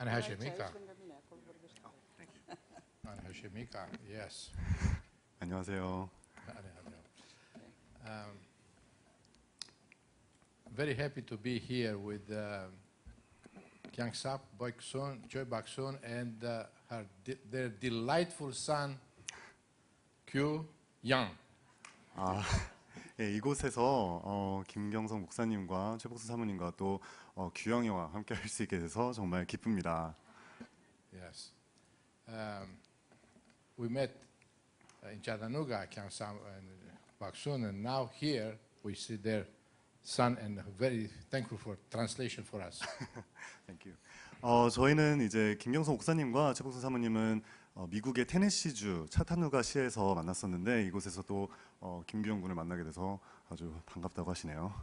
안녕하십니까? 안녕하십니까? Yes. 안녕하세요. 안녕하세요. Very happy to be here with Kyang Sap, Boyksun, Choi Baksun, and their delightful son, Kyu Young. 예, 이곳에서 김경성 목사님과 최복수 사모님과 또 규영이와 함께 할 수 있게 돼서 정말 기쁩니다. Yes. We met in Chattanooga, Kyang Sap and Baksun, and now here we see their son, and very thankful for translation for us. Thank you. 저희는 이제 김경성 목사님과 최복수 사모님은 미국의 테네시주 차타누가 시에서 만났었는데 이곳에서 또 김규영 군을 만나게 돼서 아주 반갑다고 하시네요.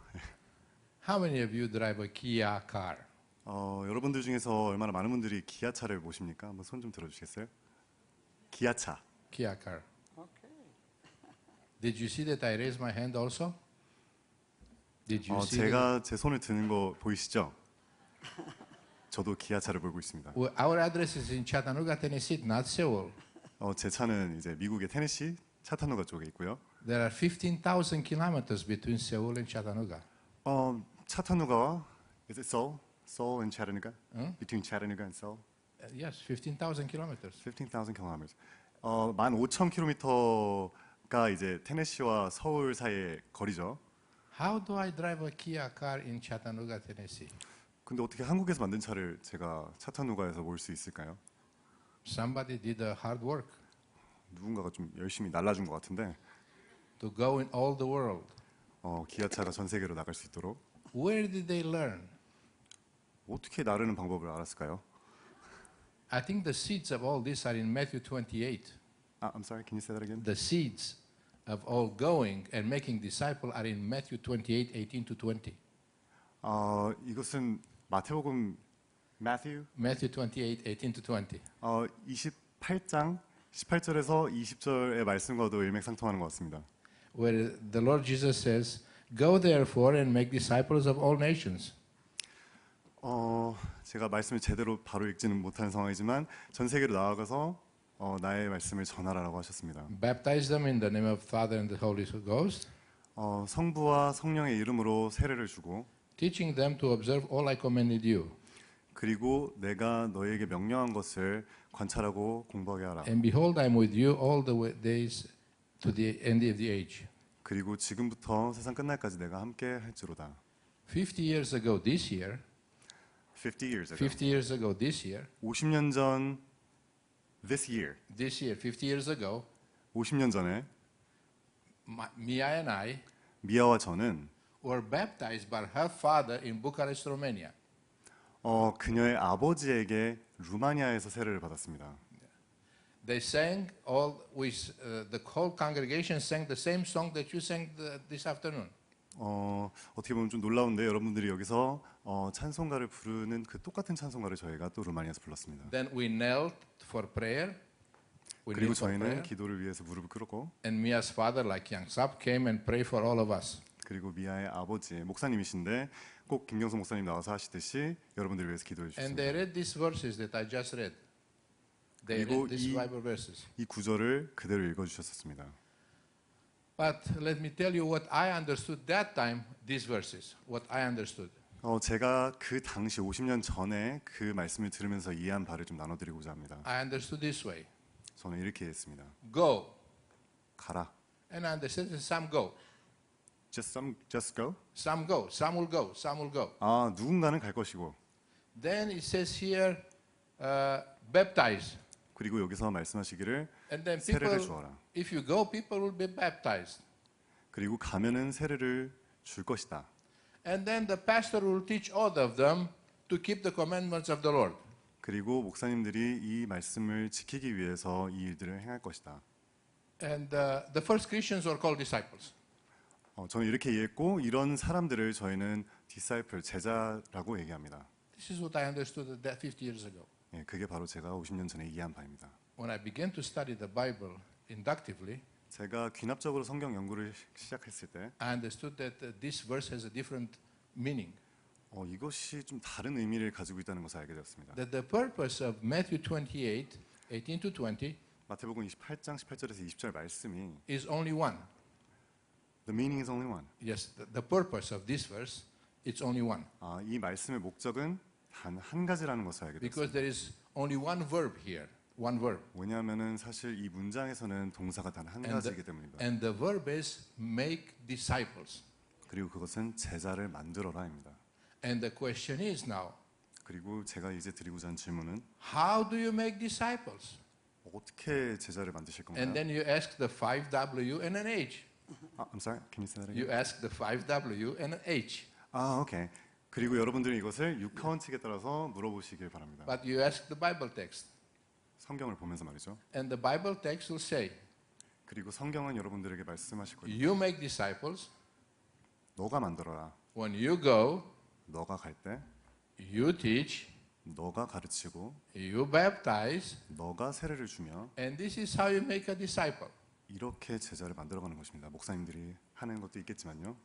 How many of you drive a Kia car? 여러분들 중에서 얼마나 많은 분들이 기아차를 모십니까? 한번 손 좀 들어주시겠어요? 기아차. Kia car. Did you see that I raised my hand also? Did you see 제가 제 손을 드는 거 보이시죠? 저도 기아차를 몰고 있습니다. Our address is in Chattanooga, Tennessee, not Seoul. 제 차는 이제 미국의 테네시 차타누가 쪽에 있고요. There are 15,000 kilometers between Seoul and Chattanooga. 차타누가와 is it Seoul? Seoul and Chattanooga? Between Chattanooga and Seoul? Yes, 15,000 kilometers. 15,000 kilometers. 15,000km가 이제 테네시와 서울 사이의 거리죠. How do I drive a Kia car in Chattanooga, Tennessee? 근데 어떻게 한국에서 만든 차를 제가 차타누가에서 몰 수 있을까요? Somebody did a hard work 누군가가 좀 열심히 날라준 것 같은데 to go in all the world. 기아차가 전 세계로 나갈 수 있도록 Where did they learn? 어떻게 나르는 방법을 알았을까요? I think the seeds of all this are in Matthew 28. I'm sorry, can you say that again? The seeds of all going and making disciples are in Matthew 28, 18 to 20. 이것은 마태복음 Matthew Matthew 28, 18 to 20. 28장 18절에서 20절의 말씀과도 일맥상통하는 것 같습니다. Where the Lord Jesus says, "Go therefore and make disciples of all nations." 제가 말씀을 제대로 바로 읽지는 못한 상황이지만 전 세계로 나아가서 나의 말씀을 전하라라고 하셨습니다. Baptize them in the name of the Father and the Holy Ghost. 성부와 성령의 이름으로 세례를 주고 Teaching them to observe all I commanded you. 그리고 내가 너에게 명령한 것을 관찰하고 공부하게 하라. And behold, I am with you all the days to the end of the age. 그리고 지금부터 세상 끝날까지 내가 함께 할지로다. 50 years ago this year, 50 years ago. 50 years ago this year, 50년 전 this year. 50 years ago, 50년 전에 Mia and I 미아와 저는 were baptized by her father in Bucharest, Romania. 그녀의 아버지에게 루마니아에서 세례를 받았습니다. They sang the whole congregation sang the same song that you sang this afternoon. 어떻게 보면 좀 놀라운데 여러분들이 여기서 찬송가를 부르는 그 똑같은 찬송가를 저희가 또 루마니아에서 불렀습니다. Then we knelt for prayer. 그리고 저희는 기도를 위해서 무릎을 꿇었고 And Mia's father, like Kyang Sap, came and prayed for all of us. 그리고 미아의 아버지 목사님이신데 꼭 김경성 목사님 나와서 하시듯이 여러분들을 위해서 기도해 And they 주셨습니다. read these verses that I just read. They 그리고 read these Bible verses. 이 구절을 그대로 읽어주셨었습니다. But let me tell you what I understood that time, these verses, what I understood. 제가 그 당시 50년 전에 그 말씀을 들으면서 이해한 바를 좀 나눠드리고자 합니다. I understood this way. 저는 이렇게 했습니다. Go. 가라. And I understood that some go. Just go? Some go. Some will go. Some will go. 누군가는 갈 것이고. Then it says here, baptize. 그리고 여기서 말씀하시기를 And then 세례를 people, 주어라. if you go, people will be baptized. 그리고 가면은 세례를 줄 것이다. And then the pastor will teach all of them to keep the commandments of the Lord. 그리고 목사님들이 이 말씀을 지키기 위해서 이 일들을 행할 것이다. And the first Christians were called disciples. 저는 이렇게 이해했고 이런 사람들을 저희는 disciple, 제자라고 얘기합니다. This is what I understood that 50 years ago. 예, 그게 바로 제가 50년 전에 이해한 바입니다. When I began to study the Bible inductively, 제가 귀납적으로 성경 연구를 시작했을 때 I understood that this verse has a different meaning. 이것이 좀 다른 의미를 가지고 있다는 것을 알게 되었습니다. That the purpose of Matthew 28, 18 to 20 마태복음 28장 18절에서 20절 말씀이 is only one. The meaning is only one. Yes, the purpose of this verse, it's only one. 이 말씀의 목적은 단 한 가지라는 것을 알게 Because 되었습니다. there is only one verb here, one verb. 왜냐하면은 사실 이 문장에서는 동사가 단 한 가지이기 때문입니다. And the verb is make disciples. 그리고 그것은 제자를 만들어라입니다. And the question is now, 그리고 제가 이제 드리고자 하는 질문은 how do you make disciples? 어떻게 제자를 만드실 건가요? And then you ask the 5W and an H. I'm sorry. Can you say that again? You ask the 5W and an H. 오케이. 그리고 여러분들은 이것을 육하원칙에 따라서 물어보시길 바랍니다. But you ask the Bible text. 성경을 보면서 말이죠. And the Bible text will say, 그리고 성경은 여러분들에게 말씀하실 거예요. you make disciples. 너가 만들어라. When you go, 너가 갈 때, you teach, 너가 가르치고, you baptize, 너가 세례를 주며 and this is how you make a disciple. 이렇게 제자를 만들어가는 것입니다. 목사님들이 하는 것도 있겠지만요.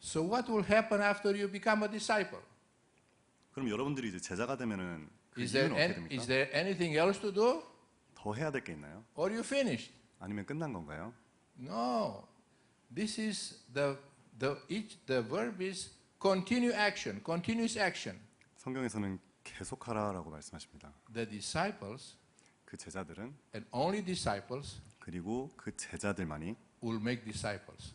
So what will happen after you become a disciple? 그럼 여러분들이 이제 제자가 되면은 그 Is 이유는 there, 어떻게 됩니까? is there anything else to do? 더 해야 될 게 있나요? Or you finished? 아니면 끝난 건가요? No. This is the verb is continue action, continuous action. 성경에서는 계속하라라고 말씀하십니다. The disciples 그 제자들은 and only disciples 그리고 그 제자들만이 will make disciples.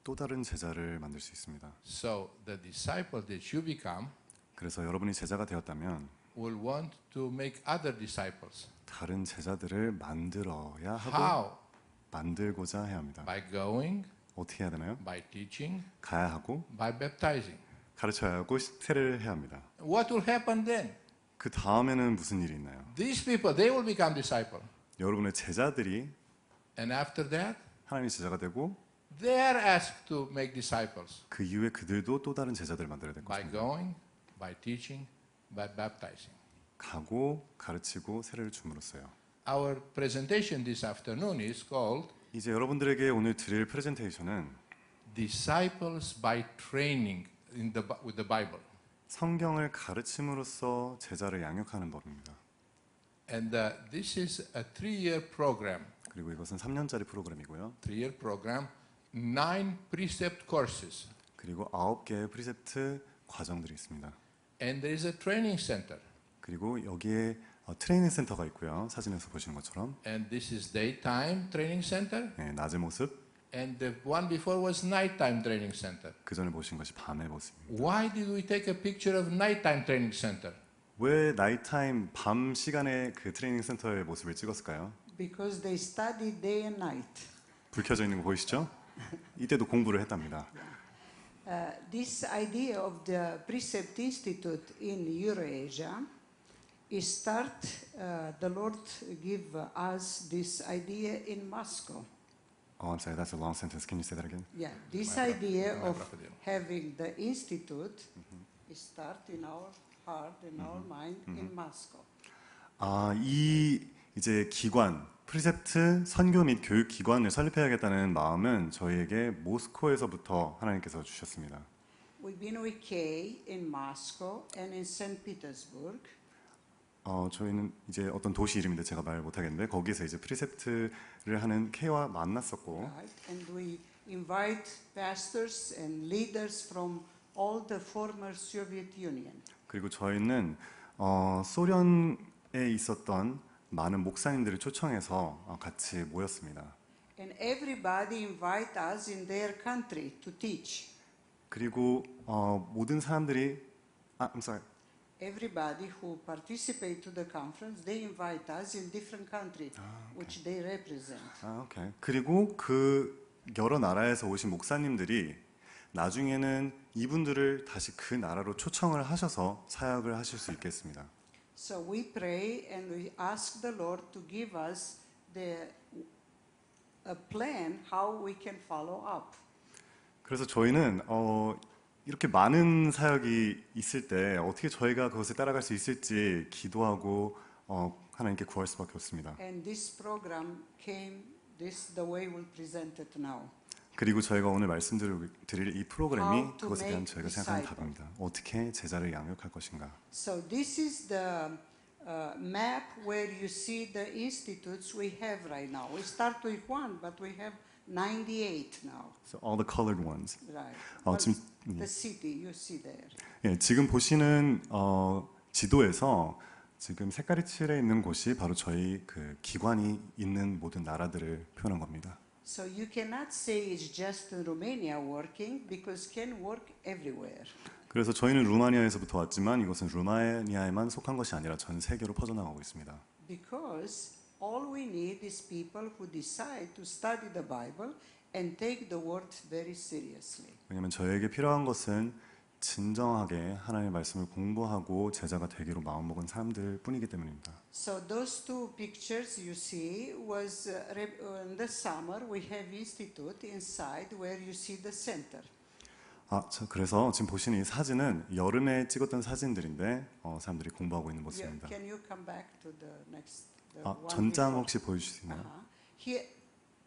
또 다른 제자를 만들 수 있습니다. So the disciple that you become 그래서 여러분이 제자가 되었다면 will want to make other disciples. 다른 제자들을 만들어야 하고 How? 만들고자 해야 합니다. By going, 어떻게 해야 되나요? by teaching, 가야 하고 by baptizing. 가르쳐야 하고 세례를 해야 합니다. What will happen then? 그 다음에는 무슨 일이 있나요? These people, they will become disciple. 여러분의 제자들이 And after that, 하나님의 제자가 되고 they are asked to make disciples 그 이후에 그들도 또 다른 제자들을 만들어야 될 by 것입니다. going, by teaching, by baptizing. 가고 가르치고 세례를 줌으로써요. Our presentation this afternoon is called 이제 여러분들에게 오늘 드릴 프레젠테이션은 Disciples by Training with the Bible. 성경을 가르침으로써 제자를 양육하는 법입니다. And this is a 3-year program. 그리고 이것은 3년짜리 프로그램이고요. 3-year program, 9 precept courses. 그리고 9개의 프리셉트 과정들이 있습니다. And there is a training center. 그리고 여기에 트레이닝 센터가 있고요. 사진에서 보시는 것처럼 And this is daytime training center. 낮의 모습, And the one before was nighttime training center. 그 전에 보신 것이 밤의 모습입니다. Why did we take a picture of nighttime training center? 왜 나이타임 밤 시간에 그 트레이닝 센터의 모습을 찍었을까요? Because they study day and night. 불 켜져 있는 거 보이시죠? 이때도 공부를 했답니다. This idea of the Precept Institute in Eurasia is the Lord give us this idea in Moscow. I'm sorry, that's a long sentence. Can you say that again? Yeah, this idea of having the institute is start in our heart, in our mind, in Moscow. 이 이제 기관, 프리셉트 선교 및 교육 기관을 설립해야겠다는 마음은 저희에게 모스코에서부터 하나님께서 주셨습니다. We've been with Kay in Moscow and in St. Petersburg. 저희는 이제 어떤 도시 이름인데 제가 말 못하겠는데 거기서 이제 프리셉트를 하는 K와 만났었고 Right? And we invite pastors and leaders from all the former Soviet Union. 그리고 저희는 소련에 있었던 많은 목사님들을 초청해서 같이 모였습니다. And everybody invite us in their country to teach. 그리고 모든 사람들이 I'm sorry. Everybody who participate to the conference, they invite us in different country, which they represent. 오케이. 그리고 그 여러 나라에서 오신 목사님들이 나중에는 이분들을 다시 그 나라로 초청을 하셔서 사역을 하실 수 있겠습니다. So we pray and we ask the Lord to give us a plan how we can follow up. 그래서 저희는 이렇게 많은 사역이 있을 때 어떻게 저희가 그것을 따라갈 수 있을지 기도하고 하나님께 구할 수밖에 없습니다. And this program came the way we present it now. 그리고 저희가 오늘 말씀드릴 이 프로그램이 How to 그것에 대한 make 저희가 생각하는 disciple. 답입니다. 어떻게 제자를 양육할 것인가. So this is the map where you see the institutes we have right now. We start with one, but we have 98 now. So all the colored ones. Right. 어, Well, 지금 the city you see there. 예, 지금 보시는 지도에서 지금 색깔이 칠해 있는 곳이 바로 저희 그 기관이 있는 모든 나라들을 표현한 겁니다. So you cannot say it's just in Romania working because can work everywhere. 그래서 저희는 루마니아에서부터 왔지만 이것은 루마니아에만 속한 것이 아니라 전 세계로 퍼져나가고 있습니다. Because all we need is people who decide to study the Bible and take the word very seriously. 왜냐하면 저에게 필요한 것은 진정하게 하나님의 말씀을 공부하고 제자가 되기로 마음먹은 사람들 뿐이기 때문입니다. So those two pictures you see was in the summer we have institute inside where you see the center. 그래서 지금 보시는 이 사진은 여름에 찍었던 사진들인데 사람들이 공부하고 있는 모습입니다. Can you come back to the next? The one 전장 before? 혹시 보여주실 수 있나요? Here,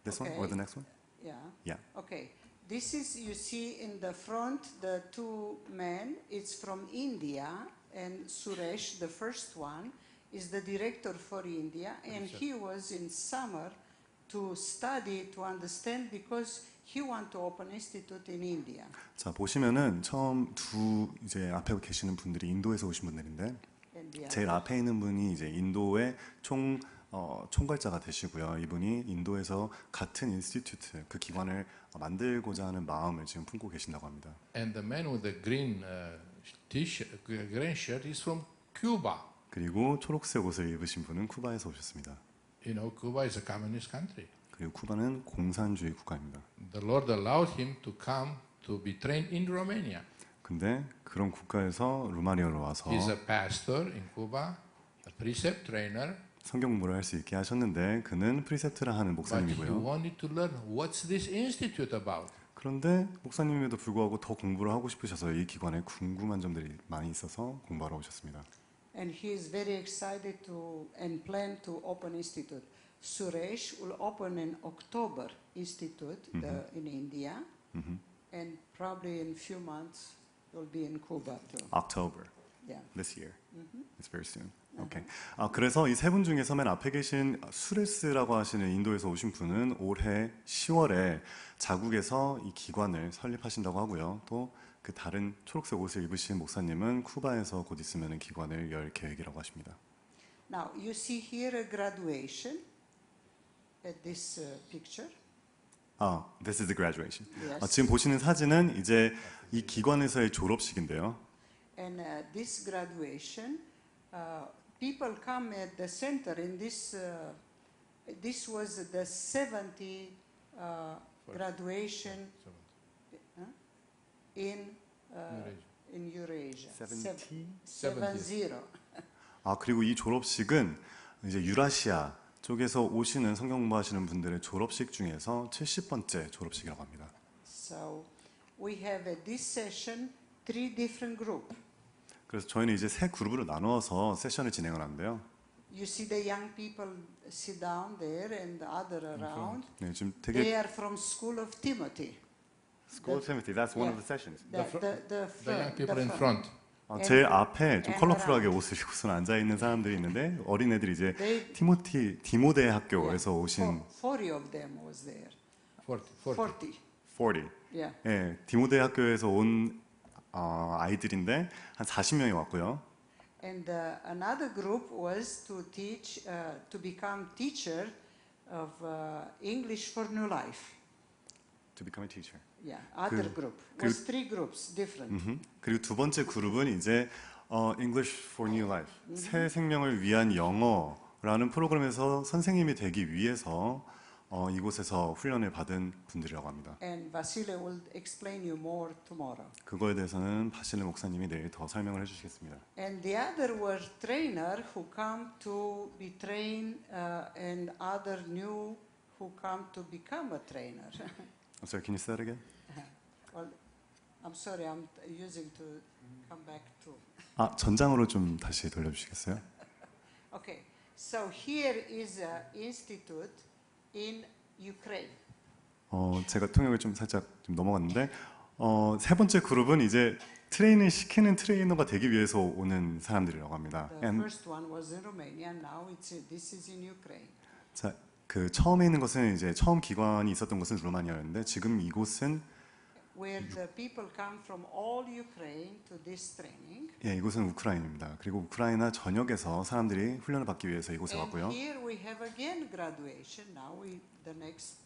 This one or the next one? yeah. Yeah. Okay. This is you see in the front the two men. It's from India, and Suresh, the first one, is the director for India, and he was in summer to study to understand because he want to open institute in India. 자 보시면은 처음 이제 앞에 계시는 분들이 인도에서 오신 분들인데 And the 제일 other- 앞에 있는 분이 이제 인도의 총괄자가 되시고요. 이분이 인도에서 같은 인스티튜트 그 기관을 만들고자 하는 마음을 지금 품고 계신다고 합니다. And the man with the green t-shirt, green shirt is from Cuba. 그리고 초록색 옷을 입으신 분은 쿠바에서 오셨습니다. You know, Cuba is a communist country. 그리고 쿠바는 공산주의 국가입니다. The Lord allowed him to come to be trained in Romania. 근데 그런 국가에서 루마니아로 와서 He's a pastor in Cuba, a precept trainer, 성경 공부를 할 수 있게 하셨는데 그는 프리셉트를 하는 but he 목사님이고요. wanted to learn what's this institute about. 그런데 목사님에도 불구하고 더 공부를 하고 싶으셔서 이 기관에 궁금한 점들이 많이 있어서 공부하러 오셨습니다. And he is very excited to and plan to open institute. Suresh will open in October institute in India, and probably in few months will be in Cuba too. October Yeah. this year. It's very soon. Okay. 그래서 이 세 분 중에서 맨 앞에 계신 수레스라고 하시는 인도에서 오신 분은 올해 10월에 자국에서 이 기관을 설립하신다고 하고요. 또 그 다른 초록색 옷을 입으신 목사님은 쿠바에서 곧 있으면 기관을 열 계획이라고 하십니다. Now you see here a graduation at this picture. This is the graduation. Yes. 지금 보시는 사진은 이제 이 기관에서의 졸업식인데요. And this graduation, people come at the center in this. This was the 70 graduation in Eurasia. 70? 70. 그리고 이 졸업식은 이제 유라시아 쪽에서 오시는 성경 공부하시는 분들의 졸업식 중에서 70번째 졸업식이라고 합니다. So we have at this session 3 different groups. 그래서 저희는 이제 세 그룹으로 나누어서 세션을 진행을 하는데요. You see the young people sit down there and the other around. 네, 지금 They 되게 are from School of Timothy. School of Timothy, that's one of the sessions. The The young front, people the in front. front. 제일 앞에 좀 and 컬러풀하게 around. 옷을 입고서 앉아 있는 사람들이 있는데 어린애들이 이제 They- 디모데 학교에서 오신 40 of them was there. 40. 40. 40. Yeah. 예, 디모데 학교에서 온 아이들인데 한 40명이 왔고요. And another group was to teach, to become teacher of English for New Life. To become a teacher. Yeah, other group. Was 3 groups, different. 그리고 두 번째 그룹은 이제 English for New Life, 새 생명을 위한 영어라는 프로그램에서 선생님이 되기 위해서 이곳에서 훈련을 받은 분들이라고 합니다. And Vasile will explain you more tomorrow. 그거에 대해서는 바실레 목사님이 내일 더 설명을 해주시겠습니다. And the other were trainer who come to be trained, and other new who come to become a trainer. I'm sorry, can you say that again? Well, I'm sorry, I'm using to come back to. 전장으로 좀 다시 돌려주시겠어요? Okay, so here is an institute in Ukraine. 제가 통역을 좀 살짝 좀 넘어갔는데 세 번째 그룹은 이제 트레이닝 시키는 트레이너가 되기 위해서 오는 사람들이라고 합니다. The first one was in Romania. Now this is in Ukraine. 자, 그 처음에 있는 것은 이제 처음 기관이 있었던 것은 루마니아였는데 지금 이곳은 Where the people come from all Ukraine to this training. 예, 이곳은 우크라이나입니다. 그리고 우크라이나 전역에서 사람들이 훈련을 받기 위해서 이곳에 And 왔고요. here we have again graduation. Now the next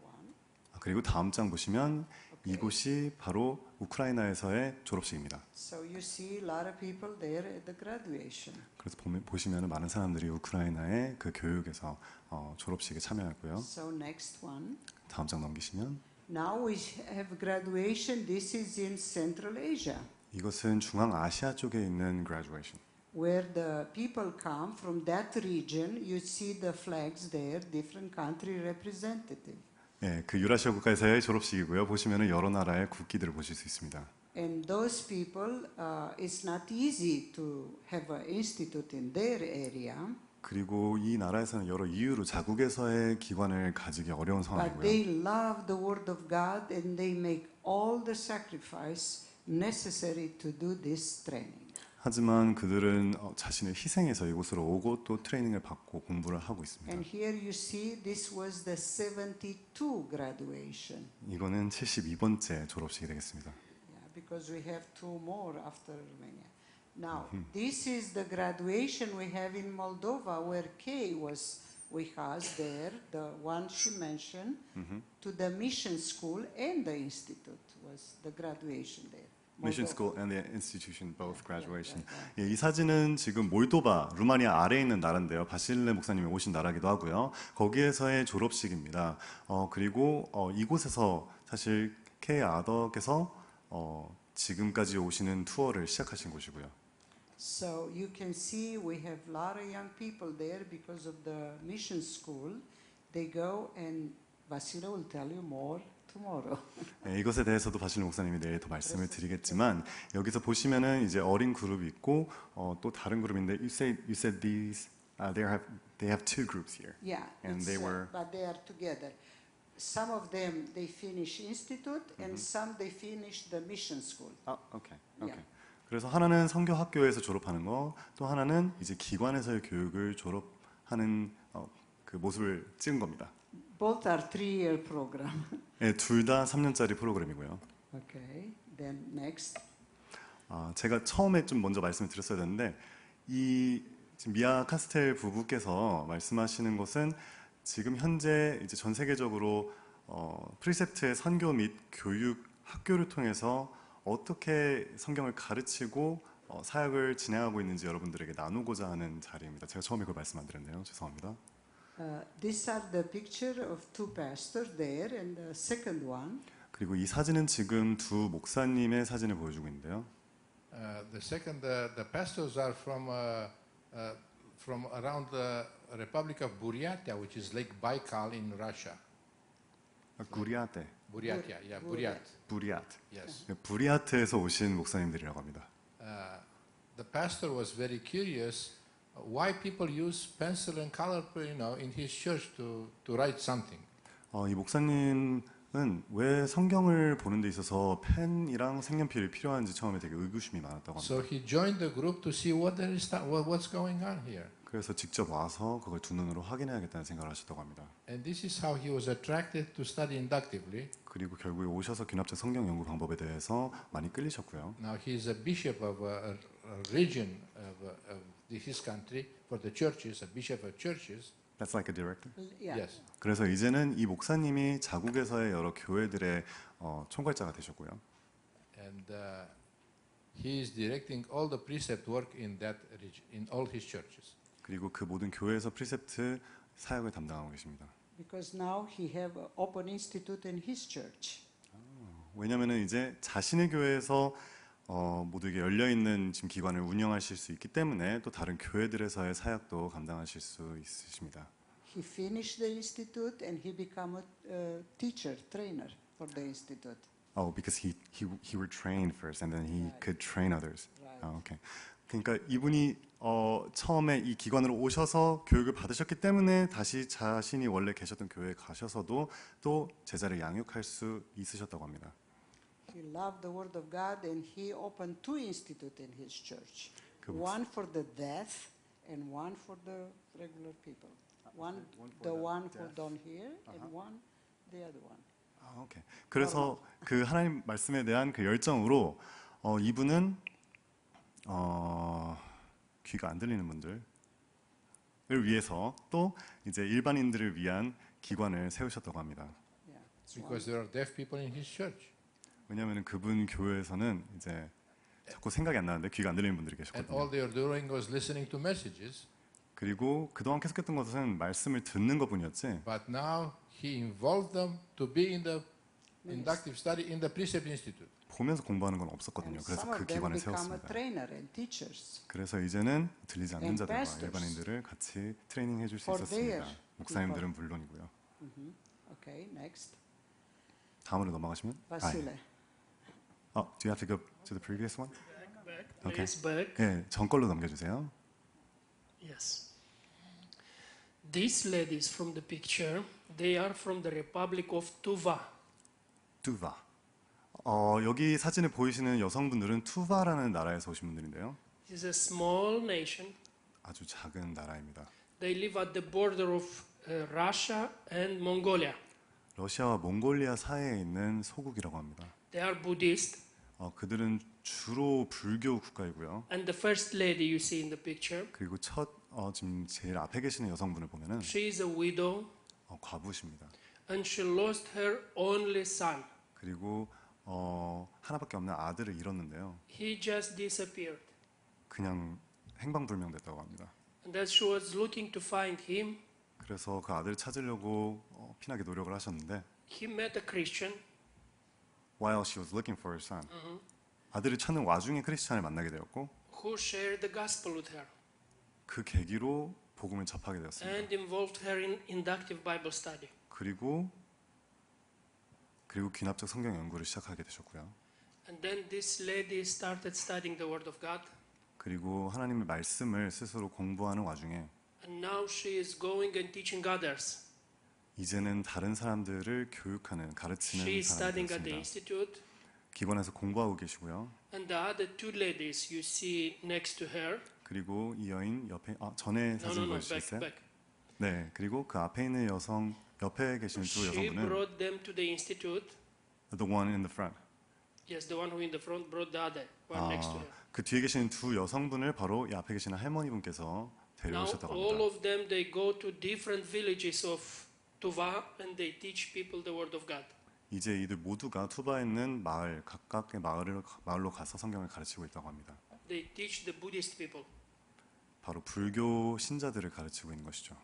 one. 그리고 다음 장 보시면 이곳이 바로 우크라이나에서의 졸업식입니다. So you see a lot of people there at the graduation. 그래서 보시면 많은 사람들이 우크라이나의 그 교육에서 졸업식에 참여하고요. So next one. 다음 장 넘기시면 Now we have graduation. This is in Central Asia, 이것은 중앙아시아 쪽에 있는 graduation. where the people come from that region. You see the flags there, different country representative. 예, 그 유라시아 국가에서의 졸업식이고요. 보시면은 여러 나라의 국기들을 보실 수 있습니다. And those people, it's not easy to have an institute in their area, 그리고 이 나라에서는 여러 이유로 자국에서의 기관을 가지기 어려운 but 상황이고요. they love the Word of God and they make all the sacrifice necessary to do this training. 하지만 그들은 자신을 희생해서 이곳으로 오고 또 트레이닝을 받고 공부를 하고 있습니다. And here you see this was the 72 graduation. 이거는 72번째 졸업식이 되겠습니다. Yeah, because we have two more after Romania. Now, this is the graduation we have in Moldova, where Kay was with us there, the one she mentioned, to the mission school and the institute was the graduation there. Mission Moldova. School and the institution both graduation. Yeah. 예, 이 사진은 지금 몰도바, 루마니아 아래에 있는 나라인데요. 바실레 목사님이 오신 나라기도 하고요. 거기에서의 졸업식입니다. 그리고 이곳에서 사실 K 아덕에서 지금까지 오시는 투어를 시작하신 곳이고요. So you can see we have a lot of young people there because of the mission school. They go and Vasile will tell you more tomorrow. 네, 이것에 대해서도 바실레 목사님이 내일 더 말씀을 드리겠지만 여기서 보시면은 이제 어린 그룹이 있고 또 다른 그룹인데 you said these they have two groups here. Yeah, And it's, they were- but they are together. Some of them they finish institute and some they finish the mission school. 오케이. Yeah. 그래서 하나는 선교 학교에서 졸업하는 거, 또 하나는 이제 기관에서의 교육을 졸업하는 그 모습을 찍은 겁니다. Both are 3-year program. 네, 둘 다 3년짜리 프로그램이고요. Okay, then next. 제가 처음에 좀 먼저 말씀을 드렸어야 되는데 이 지금 미아 카스텔 부부께서 말씀하시는 것은 지금 현재 이제 전 세계적으로 프리셉트의 선교 및 교육 학교를 통해서 어떻게 성경을 가르치고 사역을 진행하고 있는지 여러분들에게 나누고자 하는 자리입니다. 제가 처음에 그걸 말씀 안 드렸네요. 죄송합니다. These are the picture of two pastors there, and the second one. 그리고 이 사진은 지금 두 목사님의 사진을 보여주고 있는데요. The second, the pastors are from around the Republic of Buryatia, which is Lake Baikal in Russia. 구리아테, Buryatia, yeah, Buryat. 부리아트. Yes. 부리아트에서 오신 목사님들이라고 합니다. The pastor was very curious why people use pencil and color, in his church to write something. 이 목사님은 왜 성경을 보는 데 있어서 펜이랑 색연필이 필요한지 처음에 되게 의구심이 많았다고 합니다. So he joined the group to see what's going on here. 그래서 직접 와서 그걸 두 눈으로 확인해야겠다는 생각을 하셨다고 합니다. And this is how he was attracted to study inductively. 그리고 결국에 오셔서 귀납적 성경 연구 방법에 대해서 많이 끌리셨고요. Now he is a bishop of a region of his country for the churches, a bishop of churches. That's like a director. Yeah. Yes. 그래서 이제는 이 목사님이 자국에서의 여러 교회들의 총괄자가 되셨고요. And he is directing all the precept work in that region, in all his churches. 그리고 그 모든 교회에서 프리셉트 사역을 담당하고 계십니다. Because now he have an open institute in his church. 왜냐하면 이제 자신의 교회에서 모두에게 열려 있는 지금 기관을 운영하실 수 있기 때문에 또 다른 교회들에서의 사역도 감당하실 수 있으십니다. He finished the institute and he became a teacher, trainer for the institute. Because he were trained first and then he could train others. Right. Okay. 그러니까 이분이 처음에 이 기관으로 오셔서 교육을 받으셨기 때문에 다시 자신이 원래 계셨던 교회에 가셔서도 또 제자를 양육할 수 있으셨다고 합니다. He loved the Word of God, and he opened two institutes in his church. 그 One for the deaf and one for the regular people. One, the one who don't hear, and one, the other one. 아, 오케이. 그래서 그 하나님 말씀에 대한 그 열정으로 이분은 귀가 안 들리는 분들을 위해서 또 이제 일반인들을 위한 기관을 세우셨다고 합니다. Yeah. Because there are deaf people in his church. 왜냐하면 그분 교회에서는 이제 자꾸 생각이 안 나는데 귀가 안 들리는 분들이 And 계셨거든요. all they are doing was listening to messages. 그리고 그동안 계속했던 것은 말씀을 듣는 것뿐이었지. But now he involved them to be in the inductive study in the Precept Institute. 보면서 공부하는 건 없었거든요. And 그래서 some 그 of them 기관을 become a 세웠습니다. trainer and teachers. 그래서 이제는 들리지 않는 And 자들과 pastors. 일반인들을 같이 트레이닝 해줄 수 For 있었습니다. their 목사님들은 물론이고요. Okay, next. 다음으로 넘어가시면 Vasile. Do you have to go to the previous one? Back, Okay. please, back. 네, 전 걸로 넘겨주세요. Yes. These ladies from the picture, they are from the Republic of Tuva. 투바. 여기 사진에 보이시는 여성분들은 투바라는 나라에서 오신 분들인데요. It is a small nation. 아주 작은 나라입니다. They live at the border of Russia and Mongolia. 러시아와 몽골리아 사이에 있는 소국이라고 합니다. They are Buddhist. 그들은 주로 불교 국가이고요. And the first lady you see in the picture, 그리고 지금 제일 앞에 계시는 여성분을 보면은 she is a widow 과부십니다. and she lost her only son. 그리고 하나밖에 없는 아들을 잃었는데요. He just disappeared. 그냥 행방불명됐다고 합니다. And as she was looking to find him, 그래서 그 아들을 찾으려고 피나게 노력을 하셨는데 he met a Christian. while she was looking for her son, 아들을 찾는 와중에 크리스찬을 만나게 되었고 Who shared the gospel with her 그 계기로 복음을 접하게 되었습니다. and involved her in inductive Bible study. 그리고 귀납적 성경 연구를 시작하게 되셨고요. And then this lady started studying the Word of God, 그리고 하나님의 말씀을 스스로 공부하는 와중에 and now she is going and teaching others. 이제는 다른 사람들을 교육하는, She 가르치는 is studying at 사람이 the 되었습니다. institute, 기관에서 공부하고 계시고요. and the other two ladies you see next to her. 그리고 이 여인 옆에 전에 No, 사진 no, no, back, 보여주시겠어요? back. 네, 그리고 그 앞에 있는 여성 옆에 계시는 두 She 여성분은 brought them to the institute. the one in the front. Yes, the one who in the front brought the other one next to her. 그 뒤에 계시는 두 여성분을 바로 이 앞에 계시는 할머니분께서 Now 데려오셨다고 all 합니다. of them they go to different villages of Tuva and they teach people the Word of God. 이제 이들 모두가 투바에 있는 마을 각각의 마을로 가서 성경을 가르치고 있다고 합니다. They teach the Buddhist people. 바로 불교 신자들을 가르치고 있는 것이죠.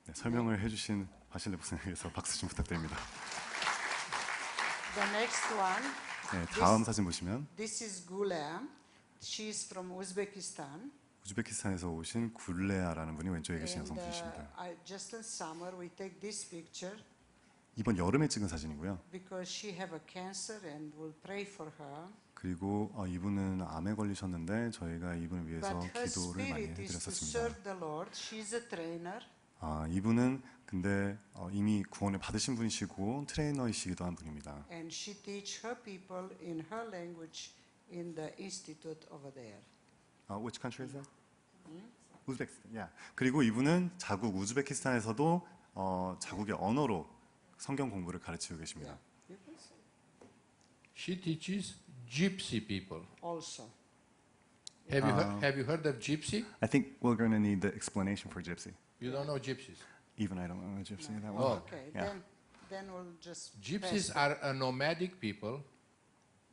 네, 설명을 해주신 바실레 목사님에 위해서 박수 좀 부탁드립니다. The next one, 네, 다음 사진 보시면 this is Gulea. She's from Uzbekistan. 우즈베키스탄에서 오신 굴레아라는 분이 왼쪽에 계신 And 여성분이십니다. just in summer, we take this picture 이번 여름에 찍은 사진이고요. because she have a cancer and we'll pray for her. 그리고 이분은 암에 걸리셨는데 저희가 이분을 위해서 But her 기도를 많이 spirit is to 해드렸었습니다. serve the Lord. She's a trainer. 이분은 근데 이미 구원을 받으신 분이시고 트레이너이시기도 한 분입니다. And she teach her people in her language in the institute over there. Which country is that? 우즈베키스탄. Yeah. 그리고 이분은 자국 우즈베키스탄에서도 자국의 언어로 성경 공부를 가르치고 계십니다. You can say. She teaches gypsy people. Also. Have you heard of gypsy? I think we're going to need the explanation for gypsy. You don't know gypsies. Even I don't know gypsy that Oh. well. Okay, Yeah. then we'll just Gypsies pass are a nomadic people.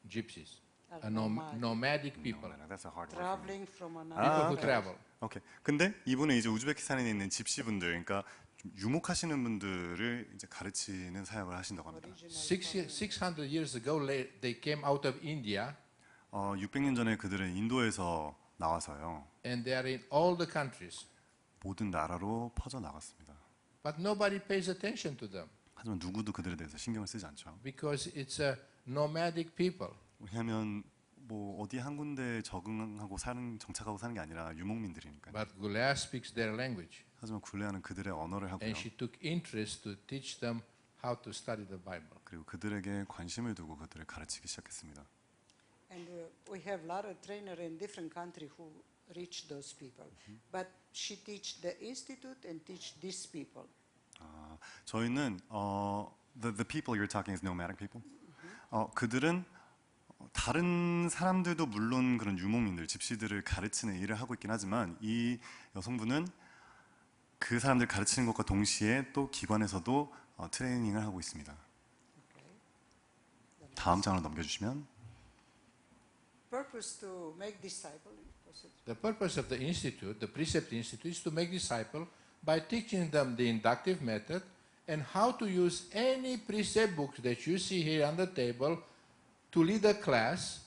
Gypsies. that. A nomadic people. No, that's a hard word. Traveling from another. People who okay. travel. 오케이. 근데 이분은 이제 우즈베키스탄에 있는 집시분들, 그러니까 좀 유목하시는 분들을 이제 가르치는 사역을 하신다고 합니다. Originally 600 years ago, they came out of India, 600년 전에 그들은 인도에서 나와서요. and they are in all the countries. 모든 나라로 퍼져 나갔습니다. But nobody pays attention to them 하지만 누구도 그들에 대해서 신경을 쓰지 않죠. because it's a nomadic people. 왜냐하면 뭐 어디 한 군데 적응하고 정착하고 사는 게 아니라 유목민들이니까요. But Gulea speaks their language, 하지만 굴레아는 그들의 언어를 하고요. and she took interest to teach them how to study the Bible. 그리고 그들에게 관심을 두고 그들을 가르치기 시작했습니다. And we have a lot of trainers in different countries who reach those people. But she teach the institute and teach these people. 저희는 the people you're talking is nomadic people. 그들은 다른 사람들도 물론 그런 유목민들, 집시들을 가르치는 일을 하고 있긴 하지만 이 여성분은 그 사람들 가르치는 것과 동시에 또 기관에서도 트레이닝을 하고 있습니다. 다음 장으로 넘겨주시면 Purpose to make disciples. The purpose of the institute, the Precept Institute, is to make disciples by teaching them the inductive method and how to use any precept books that you see here on the table to lead a class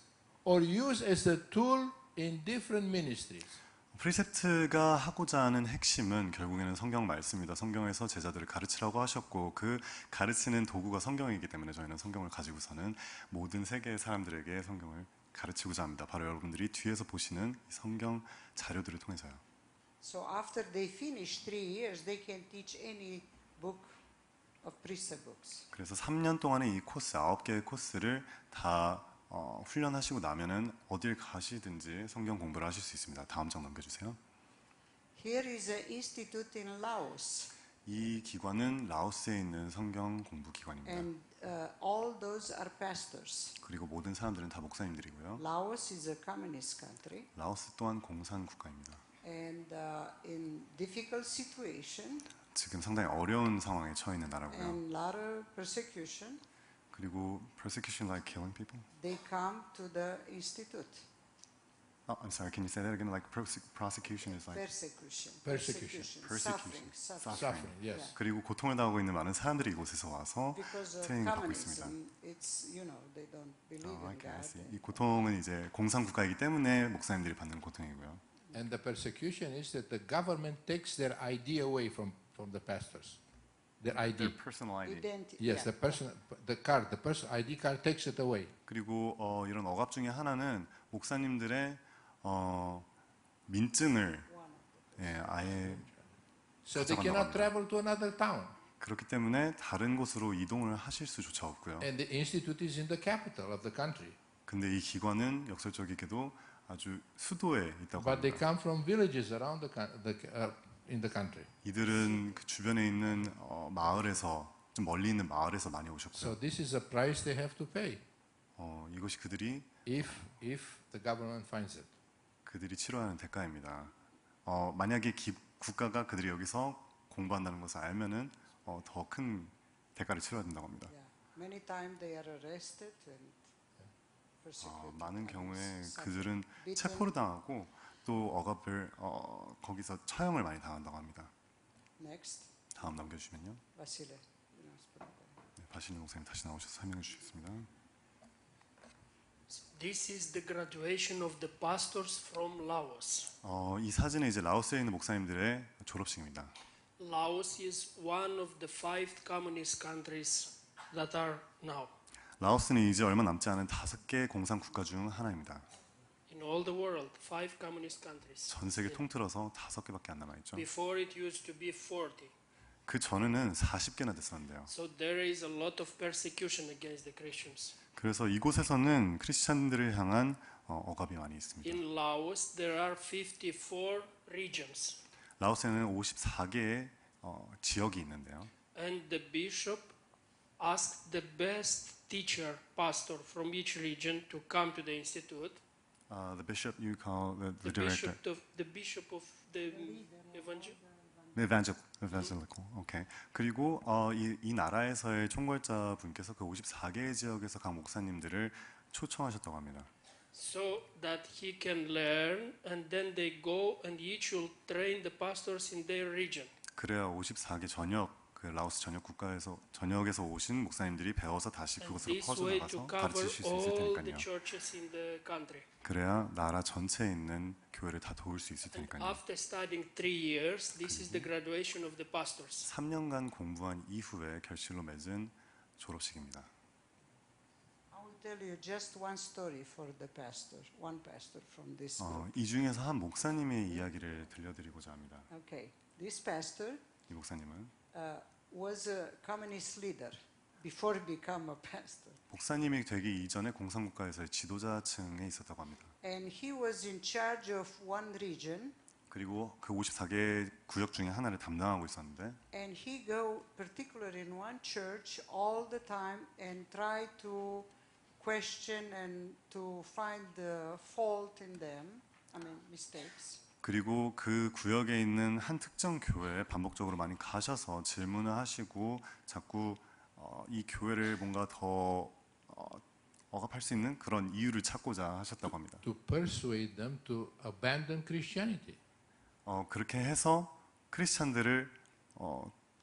or use as a tool in different ministries. 프리셉트가 하고자 하는 핵심은 결국에는 성경 말씀입니다. 성경에서 제자들을 가르치라고 하셨고 그 가르치는 도구가 성경이기 때문에 저희는 성경을 가지고서는 모든 세계의 사람들에게 성경을 가르치고자 합니다. 바로 여러분들이 뒤에서 보시는 성경 자료들을 통해서요. So after they finish 3 years, they can teach any book of precept books. 그래서 3년 동안의 이 코스, 9개의 코스를 다 훈련하시고 나면은 어딜 가시든지 성경 공부를 하실 수 있습니다. 다음 장 넘겨주세요. Here is an institute in Laos, 이 기관은 라오스에 있는 성경 공부 기관입니다. and all those are pastors. 그리고 모든 사람들은 다 목사님들이고요. Laos is a communist country, 라오스 또한 공산 국가입니다. and in difficult situation 지금 상당히 어려운 상황에 처해 있는 나라고요. and lot of persecution, 그리고 persecution like killing people. they come to the institute. I'm sorry. Can you say that again? Like prosecution is like Persecution. Persecution. Suffering. Suffering, yes. 그리고 고통을 당하고 있는 많은 사람들이 이곳에서 와서 Because of 트레이닝을 받고 있습니다. communism, it's, you know, they don't believe in Okay, I see. God. 이 고통은 이제 공산 국가이기 때문에 목사님들이 받는 고통이고요. And the persecution is that the government takes their ID away from the pastors. Their ID. personal Yes, the person, the person ID card takes it away. 그리고 이런 억압 중에 하나는 목사님들의 민증을 아예 So they 가져간다고 cannot 합니다. travel to another town. 그렇기 때문에 다른 곳으로 이동을 하실 수조차 없고요. And the institute is in the capital of the country. 근데 이 기관은 역설적이게도 아주 수도에 있다고 But they 합니다. come from villages around in the country. 이들은 그 주변에 있는 마을에서 좀 멀리 있는 마을에서 많이 오셨고요. So this is a price they have to pay 이것이 그들이 if the government finds it. 치러야 하는 대가입니다. 만약에 국가가 그들이 여기서 공부한다는 것을 알면은 더 큰 대가를 치러야 된다고 합니다. Yeah. Many times they are arrested and persecuted. 많은 경우에 Suffer. 그들은 Beaten. 체포를 당하고 또 억압을 거기서 처형을 많이 당한다고 합니다. Next, 다음 넘겨주시면요. Vasile. 네, 바실린 목사님 다시 나오셔서 설명해 주시겠습니다. This is the graduation of the pastors from Laos. 이 사진은 이제 라오스에 있는 목사님들의 졸업식입니다. Laos is one of the 5 communist countries that are now. 라오스는 이제 얼마 남지 않은 5개 공산 국가 중 하나입니다. In all the world, 5 communist countries. 전 세계 통틀어서 5개밖에 안 남아 있죠. Before it used to be 40. 그 전에는 40개나 됐었는데요. So there is a lot of persecution against the Christians. 그래서 이곳에서는 크리스찬들을 향한 억압이 많이 있습니다. In Laos, there are 54 regions. 라오스에는 54개의 지역이 있는데요. And the bishop asked the best teacher, pastor from each region to come to the institute. The bishop you call the director. The bishop of the evangelical. 오케이. 그리고 이 나라에서의 총괄자 분께서 그 54개의 지역에서 각 목사님들을 초청하셨다고 합니다. So that he can learn, and then they go and each will train the pastors in their region. 그래야 54개 그 라오스 전역에서 오신 목사님들이 배워서 다시 And 그곳으로 this way 퍼져 to 나가서 cover 가르치실 수 있을 all the 테니까요. churches in the country. 그래야 나라 전체에 있는 교회를 다 도울 수 있을 And 테니까요. after studying 3 years, this is the graduation of the pastors. 3년간 공부한 이후에 결실로 맺은 졸업식입니다. I will tell you just one story for the pastor, one pastor from this group. 이 중에서 한 목사님의 이야기를 들려드리고자 합니다. Okay, this pastor 이 목사님은 was a communist leader before he became a pastor. 목사님이 되기 이전에 공산국가에서의 지도자층에 있었다고 합니다. And he was in charge of one region, 그리고 그 54개 구역 중에 하나를 담당하고 있었는데 and he go particularly in one church all the time and try to question and to find the fault in them, I mean mistakes. 그리고 그 구역에 있는 한 특정 교회에 반복적으로 많이 가셔서 질문을 하시고 자꾸 이 교회를 뭔가 더 억압할 수 있는 그런 이유를 찾고자 하셨다고 합니다. To persuade them to abandon Christianity. 그렇게 해서 크리스찬들을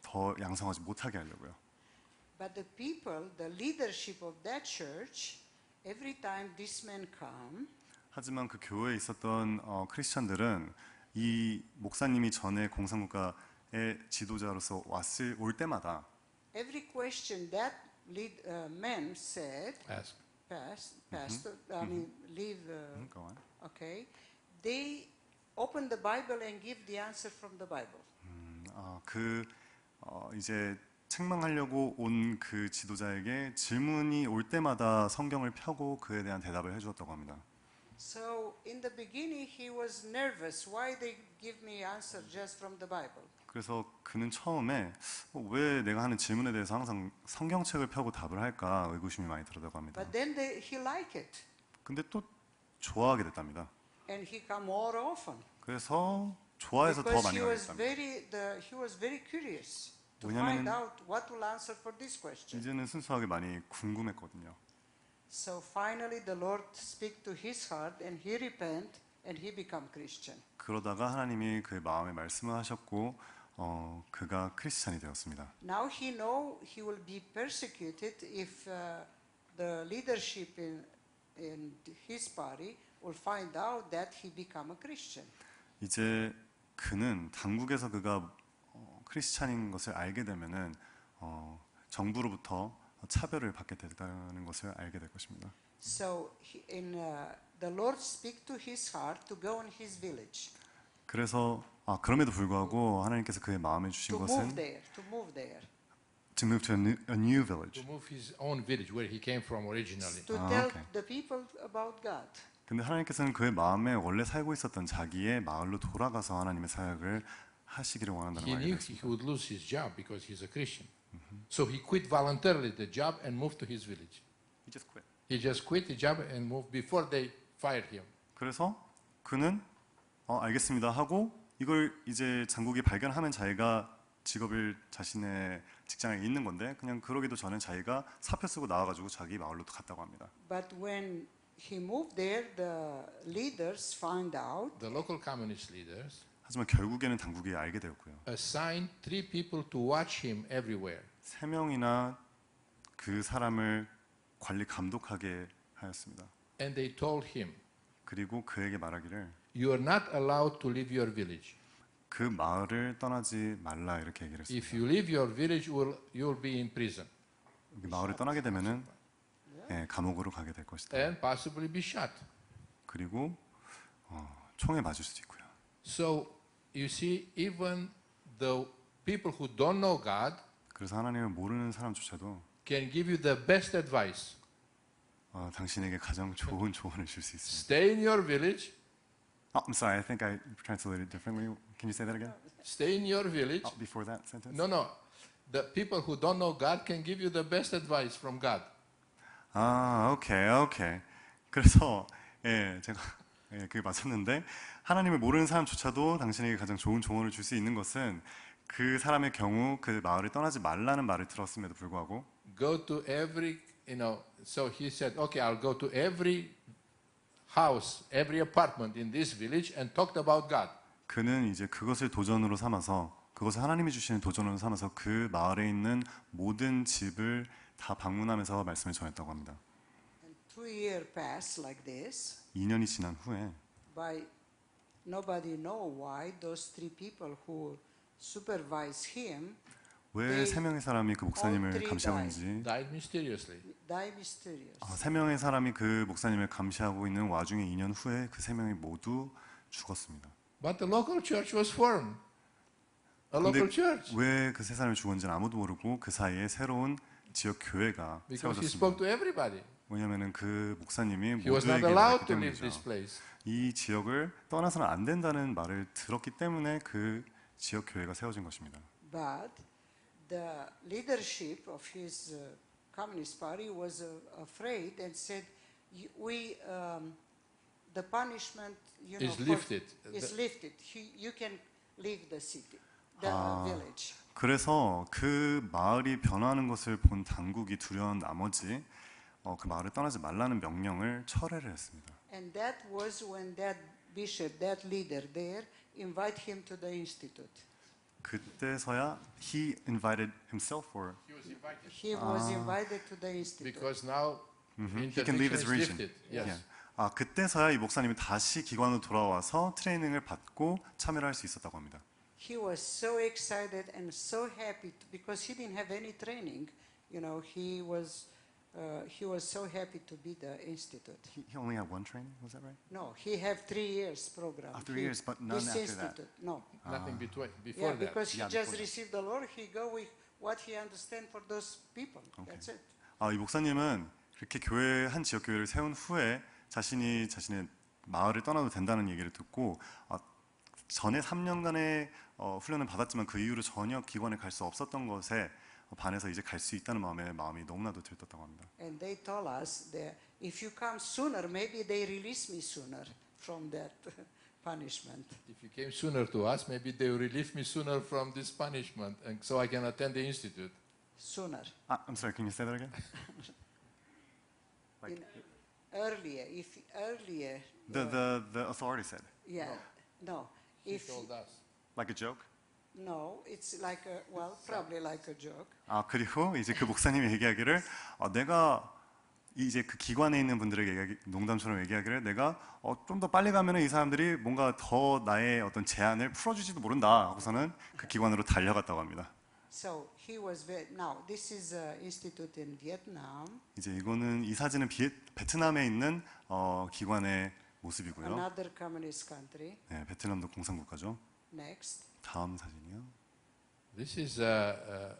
더 양성하지 못하게 하려고요. But the people, the leadership of that church, every time this man come, 하지만 그 교회에 있었던 크리스찬들은 이 목사님이 전에 공산국가의 지도자로서 올 때마다 every question that man said, Ask. pastor, I mean, leave, go on. okay, they open the Bible and give the answer from the Bible. 이제 책망하려고 온 그 지도자에게 질문이 올 때마다 성경을 펴고 그에 대한 대답을 해주었다고 합니다. So in the beginning he was nervous. Why they give me answer just from the Bible? 그래서 그는 처음에 왜 내가 하는 질문에 대해서 항상 성경책을 펴고 답을 할까 의구심이 많이 들었다고 합니다. But then he liked it, 근데 또 좋아하게 됐답니다. and he come more often 그래서 좋아해서 더 because 많이 가게 됐답니다. he was very curious to 왜냐면은 find out what will answer for this question. 이제는 순수하게 많이 궁금했거든요. So finally the Lord speak to his heart, and he repent, and he become Christian. 그러다가 하나님이 그의 마음에 말씀을 하셨고 그가 크리스찬이 되었습니다. Now he know he will be persecuted if the leadership in his party will find out that he become a Christian. 이제 그는 당국에서 그가 크리스찬인 것을 알게 되면은 정부로부터 차별을 받게 된다는 것을 알게 될 것입니다. So the Lord speak to his heart to go in his village, 그래서 그럼에도 불구하고 하나님께서 그의 마음에 주신 to 것은 move there, to move to a new village. To move his own village where he came from originally. to Ah, tell okay. the people about God. 근데 하나님께서는 그의 마음에 원래 살고 있었던 자기의 마을로 돌아가서 하나님의 사역을 하시기를 원한다는 He 말이 knew 있습니다. he would lose his job because he's a Christian. So he quit voluntarily the job and moved to his village. He just quit. He just quit the job and moved before they fired him. 그래서 그는 알겠습니다 하고 이걸 이제 장국이 발견하면 자기가 직업을 자신의 직장에 있는 건데 그냥 그러기도 전에 자기가 사표 쓰고 나와가지고 자기 마을로 갔다고 합니다. But when he moved there, the leaders found out, The local communist leaders 하지만 결국에는 당국이 알게 되었고요. assigned 3 people to watch him everywhere. 3명이나 그 사람을 관리 감독하게 하였습니다. And they told him, 그리고 그에게 말하기를 you are not allowed to leave your village. 그 마을을 떠나지 말라 이렇게 얘기를 If 했습니다. you leave your village, you will be in prison 이 마을을 떠나게 되면은 감옥으로 가게 될 것이다. and possibly be shot. 그리고 총에 맞을 수도 있고요. So you see, even the people who don't know God 그래서 하나님을 모르는 사람조차도 can give you the best advice. 당신에게 가장 좋은 조언을 줄 수 있습니다. Stay in your village. I'm sorry, I think I translated it differently. Can you say that again? Stay in your village. Before that sentence? No. The people who don't know God can give you the best advice from God. 오케이. 그래서 제가 그게 맞았는데 하나님을 모르는 사람조차도 당신에게 가장 좋은 조언을 줄 수 있는 것은 그 사람의 경우 그 마을을 떠나지 말라는 말을 들었음에도 불구하고 Go to every, so he said, okay, I'll go to every house, every apartment in this village and talked about God. 그는 이제 그것을 도전으로 삼아서 그것을 하나님이 주시는 도전으로 삼아서 그 마을에 있는 모든 집을 다 방문하면서 말씀을 전했다고 합니다. and 2 years passed like this. 2년이 지난 후에 By nobody know why those 3 people who supervise him 왜 세 명의 사람이 그 목사님을 three 감시하고 died. 있는지, Died mysteriously. Die mysterious. 세 명의 사람이 그 목사님을 감시하고 있는 와중에 2년 후에 그 세 명이 모두 죽었습니다. But the local church was formed. A 근데 local church. 왜 그 세 사람이 죽었는지는 아무도 모르고 그 사이에 새로운 지역 교회가 Because he spoke 세워졌습니다. to everybody. 왜냐하면 그 목사님이 He was not 모두에게 allowed 말했기 to leave 때문이죠. this place. 이 지역을 떠나서는 안 된다는 말을 들었기 때문에 그 지역 교회가 세워진 것입니다. But the leadership of his Communist Party was afraid and said, the punishment, Is lifted. is lifted. You can leave the city, the village. 그래서 그 마을이 변화하는 것을 본 당국이 두려운 나머지 그 마을을 떠나지 말라는 명령을 철회를 했습니다. And that was when that bishop, that leader there, invited him to the institute. 그때서야 he invited himself or He was invited. He was invited to the institute. Because now he can leave interdiction his is region. lifted. Yes. 그때서야 이 목사님이 다시 기관으로 돌아와서 트레이닝을 받고 참여를 할 수 있었다고 합니다. He was so excited and so happy because he didn't have any training. You know, he was so happy to be the institute. He only had one training, was that right? No, he had 3 years program. 3 years, but none this after that. institute, no. Nothing before Yeah, that. because he Yeah, just before that. received the Lord. He go with what he understand for those people. Okay. That's it. 이 목사님은 그렇게 교회 한 지역 교회를 세운 후에 자신의 마을을 떠나도 된다는 얘기를 듣고 전에 3년간의 훈련을 받았지만 그 이후로 전혀 기관에 갈 수 없었던 것에 반해서 이제 갈 수 있다는 마음이 너무나도 들떴다고 합니다. And they told us that if you come sooner, maybe they release me sooner from that punishment. If you came sooner to us, maybe they will relieve me sooner from this punishment, and so I can attend the institute. Sooner. I'm sorry, can you say that again? Like, Earlier, if earlier. the authority said, Yeah. No. He If told us. like a joke. no, it's like probably like a joke. 그리고 이제 그 목사님이 얘기하기를 내가 이제 그 기관에 있는 분들에게 농담처럼 얘기하기를 내가 좀 더 빨리 가면은 이 사람들이 뭔가 더 나의 어떤 제안을 풀어주지도 모른다 하고서는 그 기관으로 달려갔다고 합니다. So he was now this is an institute in Vietnam, 이제 이 사진은 베트남에 있는 기관의 모습이고요. another communist country. 네, 베트남도 공산국가죠. Next. 다음 사진이요. This is a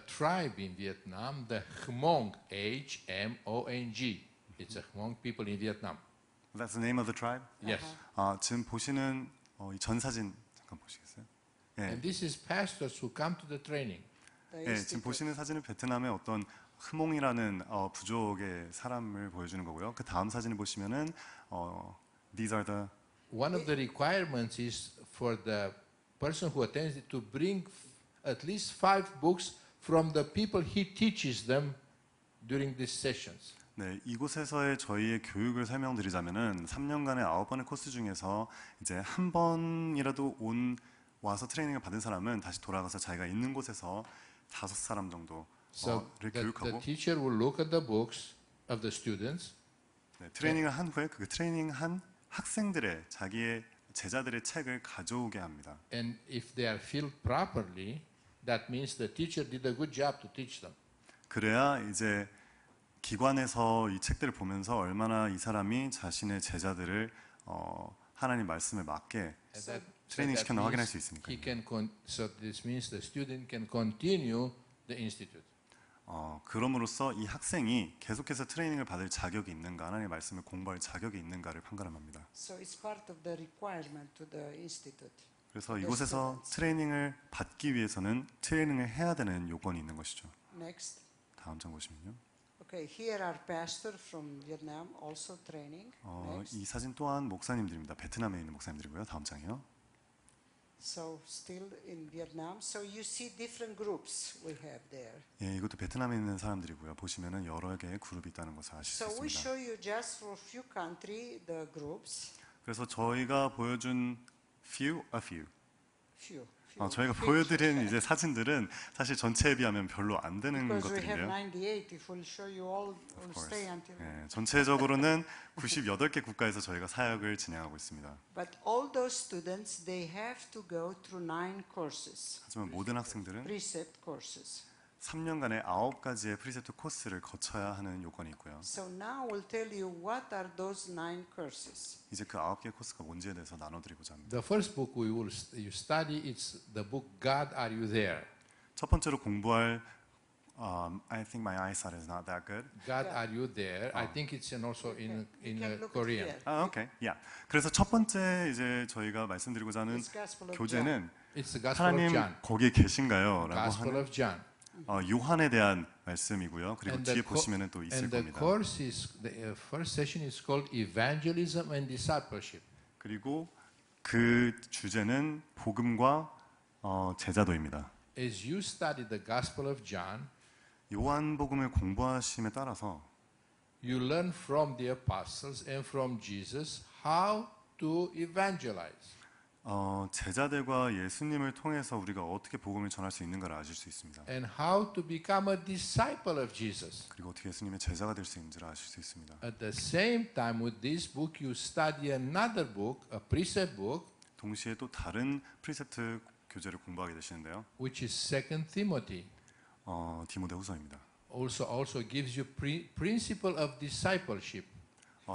tribe in Vietnam, the Hmong, H-M-O-N-G. It's a Hmong people in Vietnam. That's the name of the tribe. Yes. 지금 보시는 이 전 사진 잠깐 보시겠어요? And this is pastors who come to the training. The 지금 institute. 보시는 사진은 베트남의 어떤 흐몽이라는 부족의 사람을 보여주는 거고요. 그 다음 사진을 보시면은 these are the One of the requirements is for the person who attends it to bring at least 5 books from the people he teaches them during these sessions. 네, 이곳에서의 저희의 교육을 설명드리자면은 3년간의 9번의 코스 중에서 이제 한 번이라도 와서 트레이닝을 받은 사람은 다시 돌아가서 자기가 있는 곳에서 5사람 정도를 So the 교육하고 teacher will look at the books of the students. 트레이닝을 한 후에 그 트레이닝한 학생들의 자기의 제자들의 책을 가져오게 합니다. And if they are filled properly, that means the teacher did a good job to teach them. 그래야 이제 기관에서 이 책들을 보면서 얼마나 이 사람이 자신의 제자들을 하나님 말씀에 맞게 And that 트레이닝 시켰나 means 확인할 수 있으니까요. so this means the student can continue the institute. 그럼으로써 이 학생이 계속해서 트레이닝을 받을 자격이 있는가, 하나님의 말씀을 공부할 자격이 있는가를 판가름합니다. So it's part of the requirement to the institute. 그래서 이곳에서 트레이닝을 받기 위해서는 트레이닝을 해야 되는 요건이 있는 것이죠. Next. 다음 장 보시면요. Okay, here are pastors from Vietnam also training. Next. 이 사진 또한 목사님들입니다. 베트남에 있는 목사님들이고요. 다음 장이요. So still in Vietnam. So you see different groups we have there. 예, 이것도 베트남에 있는 사람들이고요. 보시면은 여러 개의 그룹이 있다는 것을 아실 수 So we 있습니다. show you just for few country the groups. 그래서 저희가 보여준 few. Few few 저희가 pictures. 보여드린 이제 사진들은 사실 전체에 비하면 별로 안 되는 Because we have 것들인데요. 98, if we'll show you all, we'll stay until. 네, 전체적으로는 98개 국가에서 저희가 사역을 진행하고 있습니다. But all those students, they have to go through 9 courses, 하지만 모든 학생들은 precept courses. 3년간의 9가지의 프리셉트 코스를 거쳐야 하는 요건이 있고요. So now we'll tell you what are those 9 courses. 이제 그 9개의 코스가 뭔지에 대해서 나눠드리고자 합니다. The first book you study is the book God Are You There? 첫 번째로 공부할 I think my eyesight is not that good. God Are You There? I think it's also in You can look at Korean. here. 오케이. Yeah. 그래서 첫 번째 이제 저희가 말씀드리고자 하는 It's Gospel of 교재는 It's the Gospel of 하나님 John. 거기에 계신가요? 라고 Gospel 하는 of John. 요한에 대한 말씀이고요. 그리고 뒤에 보시면은 또 있을 and the 겁니다. course is the first session is called Evangelism and Discipleship. 그리고 그 주제는 복음과 제자도입니다. As you study the Gospel of John, 요한복음을 공부하심에 따라서 you learn from the apostles and from Jesus how to evangelize. 제자들과 예수님을 통해서 우리가 어떻게 복음을 전할 수 있는가를 아실 수 있습니다. And how to become a disciple of Jesus. 그리고 어떻게 예수님의 제자가 될 수 있는지를 아실 수 있습니다. At the same time, with this book, you study another book, a precept book, 동시에 또 다른 프리셉트 교재를 공부하게 되시는데요. which is Second Timothy. 디모데후서입니다. Also gives you principle of discipleship.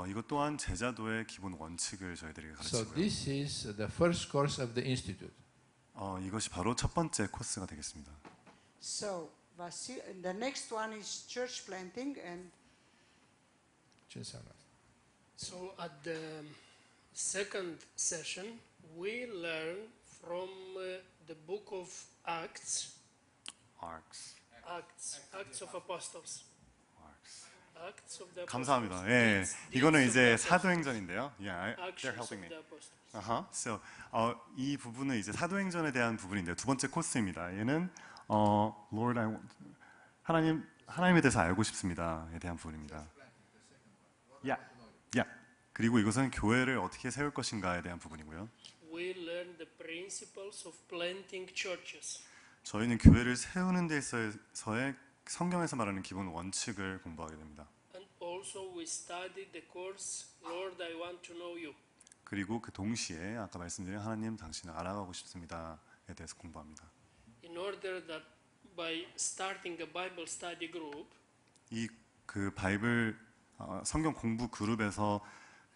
이것 또한 제자도의 기본 원칙을 저희들에게 So 가르치고요. this is the first course of the institute. 이것이 바로 첫 번째 코스가 되겠습니다. So the next one is church planting, and So at the second session, we learn from the book of Acts, Acts of Apostles. Acts of the Apostles. 감사합니다. 예, Deeds 이거는 of 이제 the Apostles. 사도행전인데요. Yeah, they're Actions helping of me. the Apostles. So 이 부분은 이제 사도행전에 대한 부분인데요. 두 번째 코스입니다. 얘는 Lord, 하나님에 대해서 알고 싶습니다에 대한 부분입니다. 그리고 이것은 교회를 어떻게 세울 것인가에 대한 부분이고요. We learn the principles of planting churches. 저희는 교회를 세우는 데 있어서의 성경에서 말하는 기본 원칙을 공부하게 됩니다. And also we study the course, Lord, I want to know you. 그리고 그 동시에 아까 말씀드린 하나님 당신을 알아가고 싶습니다에 대해서 공부합니다. In order that by starting a Bible study group, 이 그 바이블 성경 공부 그룹에서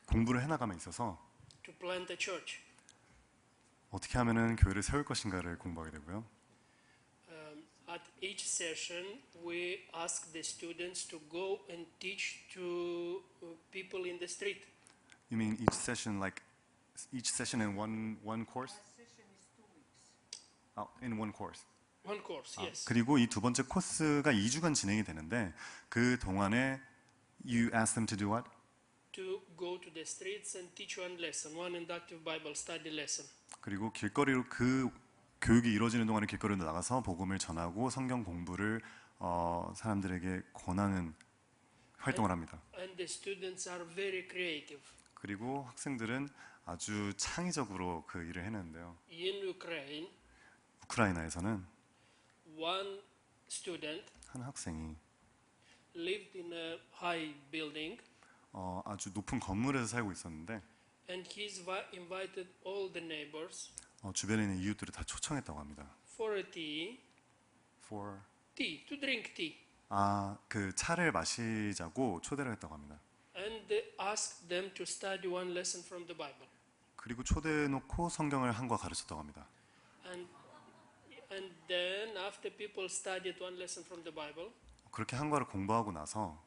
공부를 해나감에 있어서 to plant a church. 어떻게 하면은 교회를 세울 것인가를 공부하게 되고요. At each session, we ask the students to go and teach to people in the street. You mean each session like each session in one course? In one course. One course, yes. 그리고 이 두 번째 코스가 2주간 진행이 되는데 그 동안에 you ask them to do what? To go to the streets and teach one lesson, one inductive Bible study lesson. 그리고 길거리로 그 교육이 이루어지는 동안에 길거리로 나가서 복음을 전하고 성경 공부를 사람들에게 권하는 활동을 합니다. And the students are very creative. 그리고 학생들은 아주 창의적으로 그 일을 해내는데요. In Ukraine, 우크라이나에서는 one student 한 학생이 lived in a high building, 아주 높은 건물에서 살고 있었는데 and he's invited all the neighbors 주변에 있는 이웃들을 다 초청했다고 합니다. for a tea, to drink tea, 그 차를 마시자고 초대를 했다고 합니다. and asked them to study one lesson from the Bible. 그리고 초대해놓고 성경을 한과 가르쳤다고 합니다. And then after people studied one lesson from the Bible, 그렇게 한과를 공부하고 나서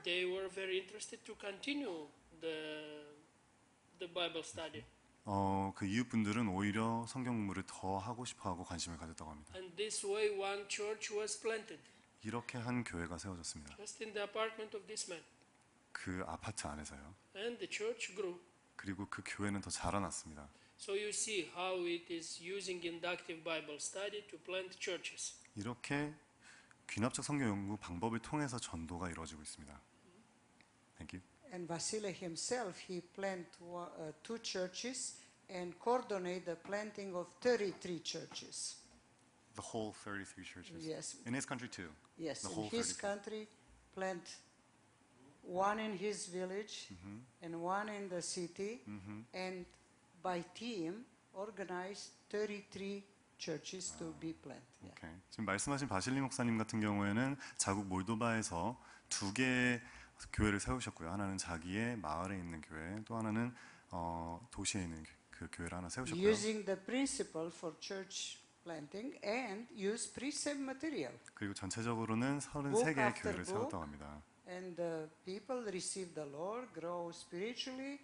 they were very interested to continue the Bible study. 그 이웃분들은 오히려 성경 공부를 더 하고 싶어하고 관심을 가졌다고 합니다. And this way one church was planted, 이렇게 한 교회가 세워졌습니다. just in the apartment of this man. 그 아파트 안에서요. And the church grew. 그리고 그 교회는 더 자라났습니다. So you see how it is using inductive Bible study to plant churches. 이렇게 귀납적 성경 연구 방법을 통해서 전도가 이루어지고 있습니다. Thank you. And Vasily himself, he planted 2 churches, and coordinate the planting of 33 churches. The whole 33 churches. Yes. In his country too. Yes, The in whole his 33. country, plant one in his village and one in the city, and by team organize 33 churches to be planted. Yeah. 오케이. 지금 말씀하신 바실리 목사님 같은 경우에는 자국 몰도바에서 2개의 교회를 세우셨고요. 하나는 자기의 마을에 있는 교회, 또 하나는 도시에 있는 그 교회를 하나 세우셨고요. Using the principle for church planting and use precept material. 그리고 전체적으로는 Book 33개의 after 교회를 book. 세웠다고 합니다. And the people receive the Lord, grow spiritually,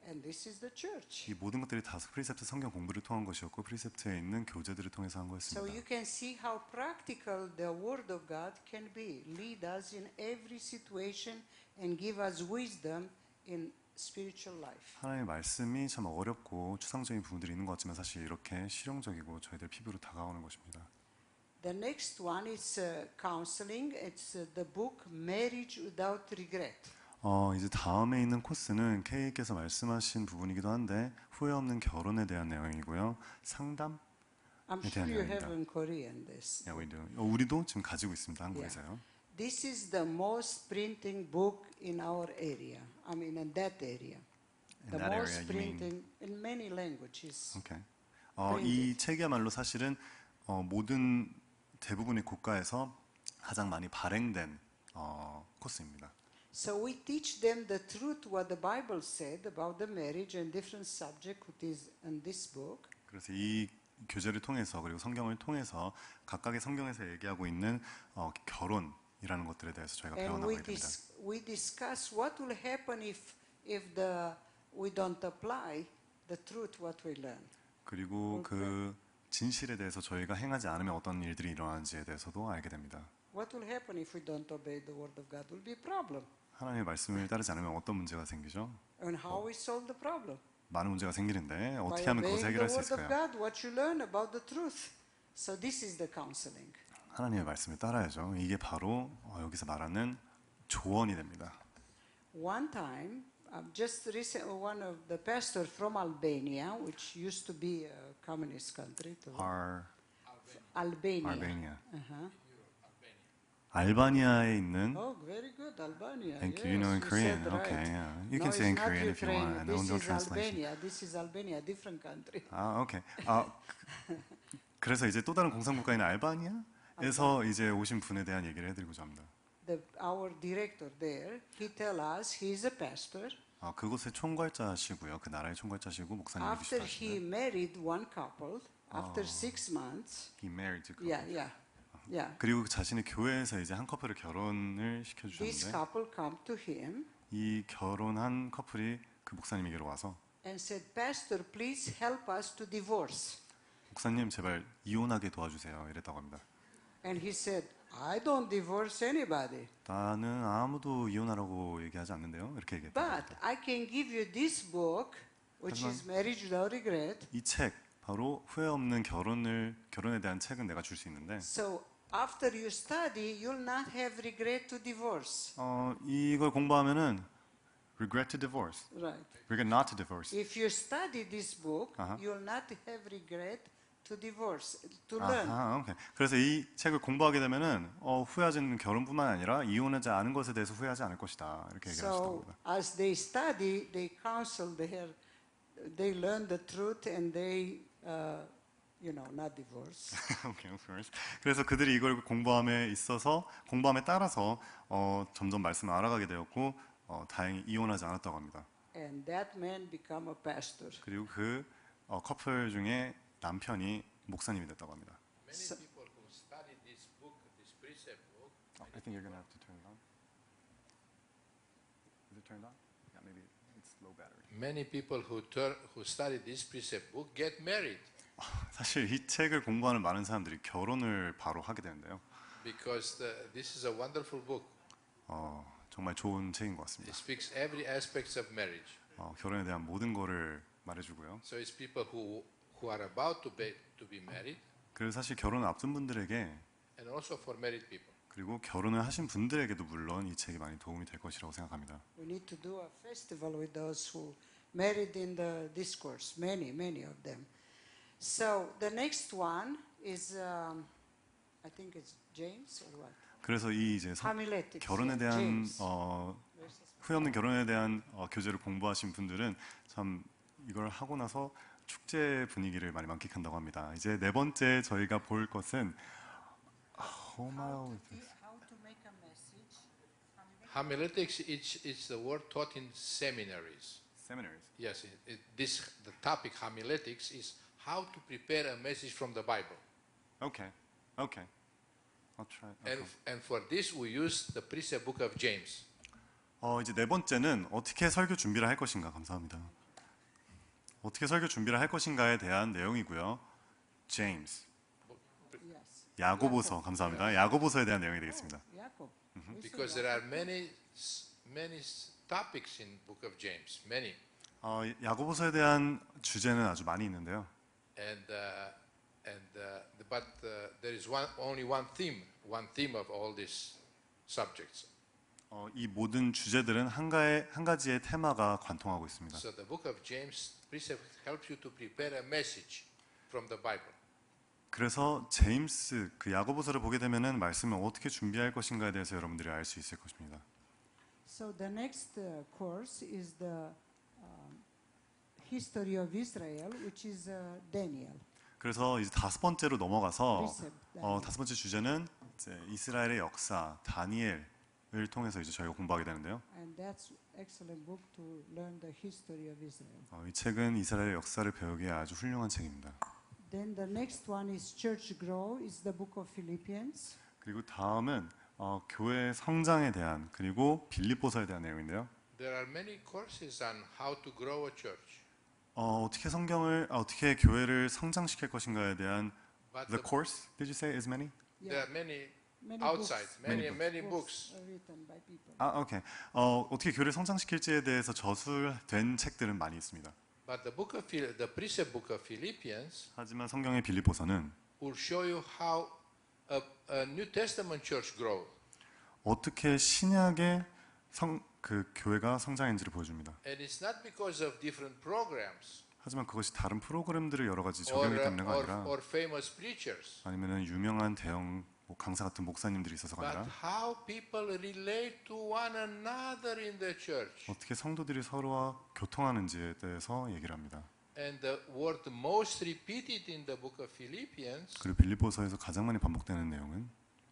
and this is the church. 이 모든 것들이 다 프리셉트 성경 공부를 통한 것이었고 프리셉트에 있는 교제들을 통해서 한 So you 거였습니다. can see how practical the Word of God can be. Lead us in every situation and give us wisdom in spiritual life. 하나님의 말씀이 참 어렵고 추상적인 부분들이 있는 것 같지만 사실 이렇게 실용적이고 저희들 피부로 다가오는 것입니다. The next one is counseling. It's the book Marriage Without Regret. 이제 다음에 있는 코스는 K께서 말씀하신 부분이기도 한데 후회 없는 결혼에 대한 내용이고요. 상담? I'm 네, sure you 대한 have in Korean this. Yeah, we do. 우리도 지금 가지고 있습니다. 한국에서요. This is the most printing book in our area. I mean, in that area. In The that area, most you mean? printing in many languages. 오케이. 이 책이야말로 사실은 모든 대부분의 국가에서 가장 많이 발행된 코스입니다. So we teach them the truth what the Bible said about the marriage and different subject which is in this book. 그래서 이 교재를 통해서 그리고 성경을 통해서 각각의 성경에서 얘기하고 있는 결혼이라는 것들에 대해서 저희가 And 배워나가야 됩니다. we discuss what will happen if we don't apply the truth what we learn. 그리고 그 진실에 대해서 저희가 행하지 않으면 어떤 일들이 일어나는지에 대해서도 알게 됩니다. What will happen if we don't obey the word of God? Will be a problem. 하나님의 말씀을 따르지 않으면 어떤 문제가 생기죠? And how we solve the problem? 많은 문제가 생기는데 By 어떻게 하면 obeying 그것을 the 해결할 수 word of 있을까요? God, what you learn about the truth. So this is the counseling. 하나님의 말씀을 따라야죠. 이게 바로 여기서 말하는 조언이 됩니다. One time, just recently, one of the pastors from Albania, which used to be a communist country, Albania. Albania. Uh-huh. 알바니아에 있는 Oh, very good, Albania. Thank you. Yes, You know in you Korean. said right. Okay, yeah. You No, can it's say in not Korean if you Ukraine. want. This No is translation. Albania. This is Albania, different country. 오케이. 그래서 이제 또 다른 공산국가인 알바니아에서 이제 오신 분에 대한 얘기를 해드리고자 합니다. Our director there, he tell us he is a pastor. 그곳의 총괄자시고요. 그 나라의 총괄자시고 목사님이시죠. After he married one couple, after 6 months, He married to couple. yeah. 그리고 자신의 교회에서 이제 한 커플을 결혼을 This 시켜주셨는데 couple come to him 이 결혼한 커플이 그 목사님에게로 와서 and said, Pastor, please help us to divorce. 목사님 제발 이혼하게 도와주세요. 이랬다고 합니다. And he said, I don't divorce anybody, 나는 아무도 이혼하라고 얘기하지 않는데요. 이렇게 얘기했다. but I can give you this book, which is Marriage Without Regret. 이 책 바로 후회 없는 결혼에 대한 책은 내가 줄 수 있는데 So after you study, you'll not have regret to divorce. 이걸 공부하면은 regret to divorce, Right. regret not to divorce. If you study this book, Uh-huh. you'll not have regret to divorce, to learn. 오케이. 그래서 이 책을 공부하게 되면은 후회하지 않는 결혼뿐만 아니라 이혼하지 않은 것에 대해서 후회하지 않을 것이다. 이렇게 얘기하시던 So 겁니다. as they study, they counsel they learn the truth and they, not divorce. 오케이, of course. 그래서 그들이 이걸 공부함에 따라서 점점 말씀을 알아가게 되었고 다행히 이혼하지 않았다고 합니다. And that man become a pastor. 그리고 그 커플 중에 남편이 목사님이 됐다고 합니다. Many people who study this book, this precept book, I think you're gonna have to turn it on. Is it turned on? Yeah, maybe it's low battery. many people who study this precept book get married 사실 이 책을 공부하는 많은 사람들이 결혼을 바로 하게 되는데요. because this is a wonderful book. 정말 좋은 책인 것 It 같습니다. speaks every aspects of marriage. 결혼에 대한 모든 거를 말해주고요. So it's people who are about to be married, 그래서 사실 결혼을 앞둔 분들에게 and also for married people. 그리고 결혼을 하신 분들에게도 물론 이 책이 많이 도움이 될 것이라고 생각합니다. We need to do a festival with those who married in the discourse, many of them. So the next one is, I think it's James or what? 그래서 이 이제 Homiletics. 결혼에 yeah, 대한 James. 후회 없는 결혼에 대한 교재를 공부하신 분들은 참 이걸 하고 나서 축제 분위기를 많이 만끽한다고 합니다. 이제 네 번째 저희가 볼 것은 How to make a message. Homiletics, it's the word taught in seminaries. seminaries. Yes, the topic homiletics is how to prepare a message from the Bible. Okay. I'll try. And for this we use the precept book of James. 이제 네 번째는 어떻게 설교 준비를 할 것인가. 감사합니다. 어떻게 설교 준비를 할 것인가에 대한 내용이고요. James. Yes. 야고보서. 감사합니다. 야고보서에 대한 내용이 되겠습니다. Jacob. Because there are many topics in book of James, many. 야고보서에 대한 주제는 아주 많이 있는데요. But there is only one theme of all these subjects. 이 모든 주제들은 한 가지의 테마가 관통하고 있습니다. So the book of James precept helps you to prepare a message from the Bible. 그래서 제임스 그 야고보서를 보게 되면은 말씀을 어떻게 준비할 것인가에 대해서 여러분들이 알 수 있을 것입니다. So the next course is the history of Israel, which is Daniel. 그래서 이제 다섯 번째로 넘어가서 Precept, Daniel. 다섯 번째 주제는 이제 이스라엘의 역사 다니엘을 통해서 이제 저희가 공부하게 되는데요. And that's excellent book to learn the history of Israel. 이 책은 이스라엘의 역사를 배우기에 아주 훌륭한 책입니다. Then the next one is Church Grow, is the book of Philippians. 그리고 다음은 교회 성장에 대한 그리고 빌립보서에 대한 내용인데요. There are many courses on how to grow a church. 어떻게 교회를 성장시킬 것인가에 대한 But the course, did you say is many? there are many Many outside, books, many books. written by people. 오케이. 어떻게 교회를 성장시킬지에 대해서 저술된 책들은 많이 있습니다. But the precept book of Philippians 하지만 성경의 빌립보서는 will show you how a New Testament church grows. 어떻게 신약의 그 교회가 성장했는지를 보여줍니다. And it's not because of different programs 하지만 그것이 다른 프로그램들을 여러 가지 적용하기 때문에가 아니라 or famous preachers, 아니면은 유명한 대형 강사 같은 목사님들이 있어서가 but 아니라 how people relate to one another in the church. 어떻게 성도들이 서로와 교통하는지에 대해서 얘기를 합니다. And the word most repeated in the book of Philippians 그리고 빌립보서에서 가장 많이 반복되는 내용은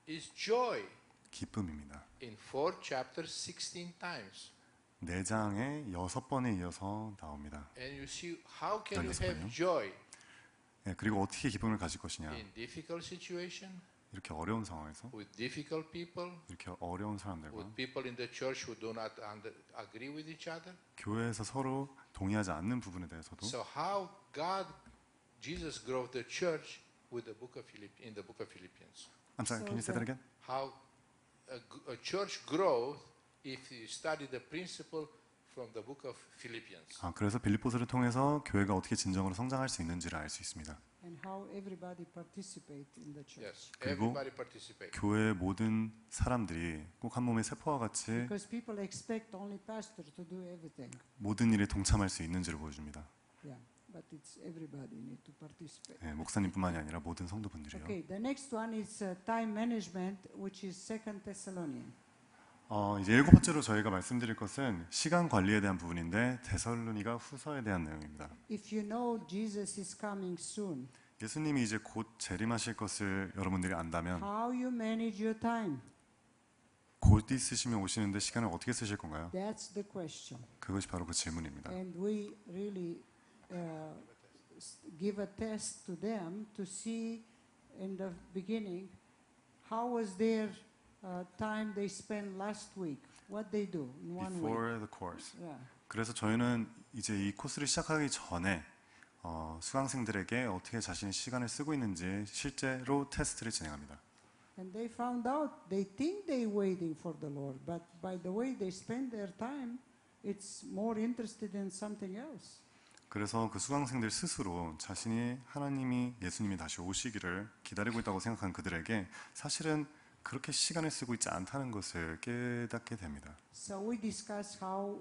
is joy 기쁨입니다. in 4 chapters 16 times. 4장에 6번에 이어서 나옵니다. And you see how can you 16번이요? have joy 그리고 어떻게 기쁨을 가질 것이냐. in difficult situation 이렇게 어려운 상황에서 with difficult people, 이렇게 어려운 사람들과 with people in the church who do not agree with each other. 교회에서 서로 동의하지 않는 부분에 대해서도 So how Jesus grew the church with the book of in the book of Philippians. I'm sorry, can you say that again? How a church grows if you study the principle from the book of Philippians. 그래서 빌립보서를 통해서 교회가 어떻게 진정으로 성장할 수 있는지를 알 수 있습니다. And how everybody participate in the church. Yes, 그리고 everybody participate. 교회의 모든 사람들이 꼭 한 몸의 세포와 같이 Because people expect only pastor to do everything. 모든 일에 동참할 수 있는지를 보여줍니다. Yeah, but it's everybody need to participate. 목사님뿐만이 아니라 모든 성도분들이요. Okay, the next one is time management, which is 2 Thessalonians. 이제 7번째로 저희가 말씀드릴 것은 시간 관리에 대한 부분인데 데살로니가 후서에 대한 내용입니다. If you know Jesus is coming soon, 예수님이 이제 곧 재림하실 것을 여러분들이 안다면 how you manage your time? 곧 있으시면 오시는데 시간을 어떻게 쓰실 건가요? That's the question. 그것이 바로 그 질문입니다. And we really give a test to them to see in the beginning how was their time they spent last week, what they do in 1 week. Before the course. Yeah. 그래서 저희는 이제 이 코스를 시작하기 전에 수강생들에게 어떻게 자신의 시간을 쓰고 있는지 실제로 테스트를 진행합니다. And they found out they think they're waiting for the Lord, but by the way they spend their time, it's more interested in something else. 그래서 그 수강생들 스스로 자신이 하나님이 예수님이 다시 오시기를 기다리고 있다고 생각한 그들에게 사실은 그렇게 시간을 쓰고 있지 않다는 것을 깨닫게 됩니다. So we discuss how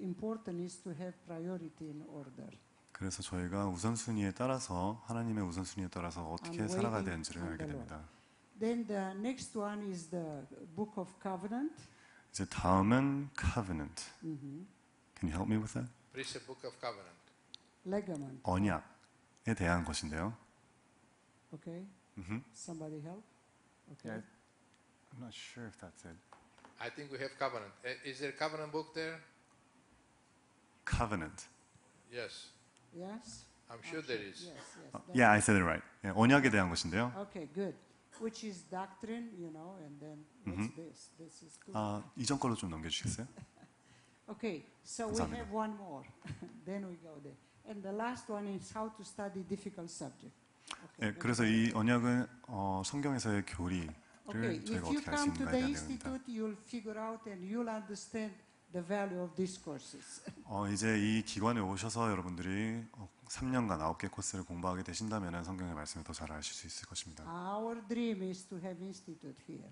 important is to have priority in order. 그래서 저희가 우선순위에 따라서 하나님의 우선순위에 따라서 어떻게 And 살아가야 waiting 되는지를 on 알게 the Lord. 됩니다. Then the next one is the Book of Covenant. 이제 다음은 covenant. Can you help me with that? Precept Book of Covenant. Legament. 언약에 대한 것인데요. Okay. Somebody help? Okay. Yeah, I'm not sure if that's it. I think we have covenant. Is there a covenant book there? Covenant. Yes, Yes. I'm sure there is. Yes. Yes. Yeah, I said it right. 예, 언약에 대한 것인데요. Okay. Good. Which is doctrine, you know, and then what's this? This is two. 이전 걸로 좀 넘겨주시겠어요? Okay. So we 감사합니다. have one more. Then we go there. And the last one is how to study difficult subject. Okay. 예, 그래서 이 언약은 성경에서의 교리를 Okay, 저희가 if you 어떻게 할 수 come to 있는가에 the 대한 내용입니다. institute, you'll figure out and you'll understand the value of these courses. 이제 이 기관에 오셔서 여러분들이 3년간 9개 코스를 공부하게 되신다면 성경의 말씀을 더 잘 아실 수 있을 것입니다. Our dream is to have institute here.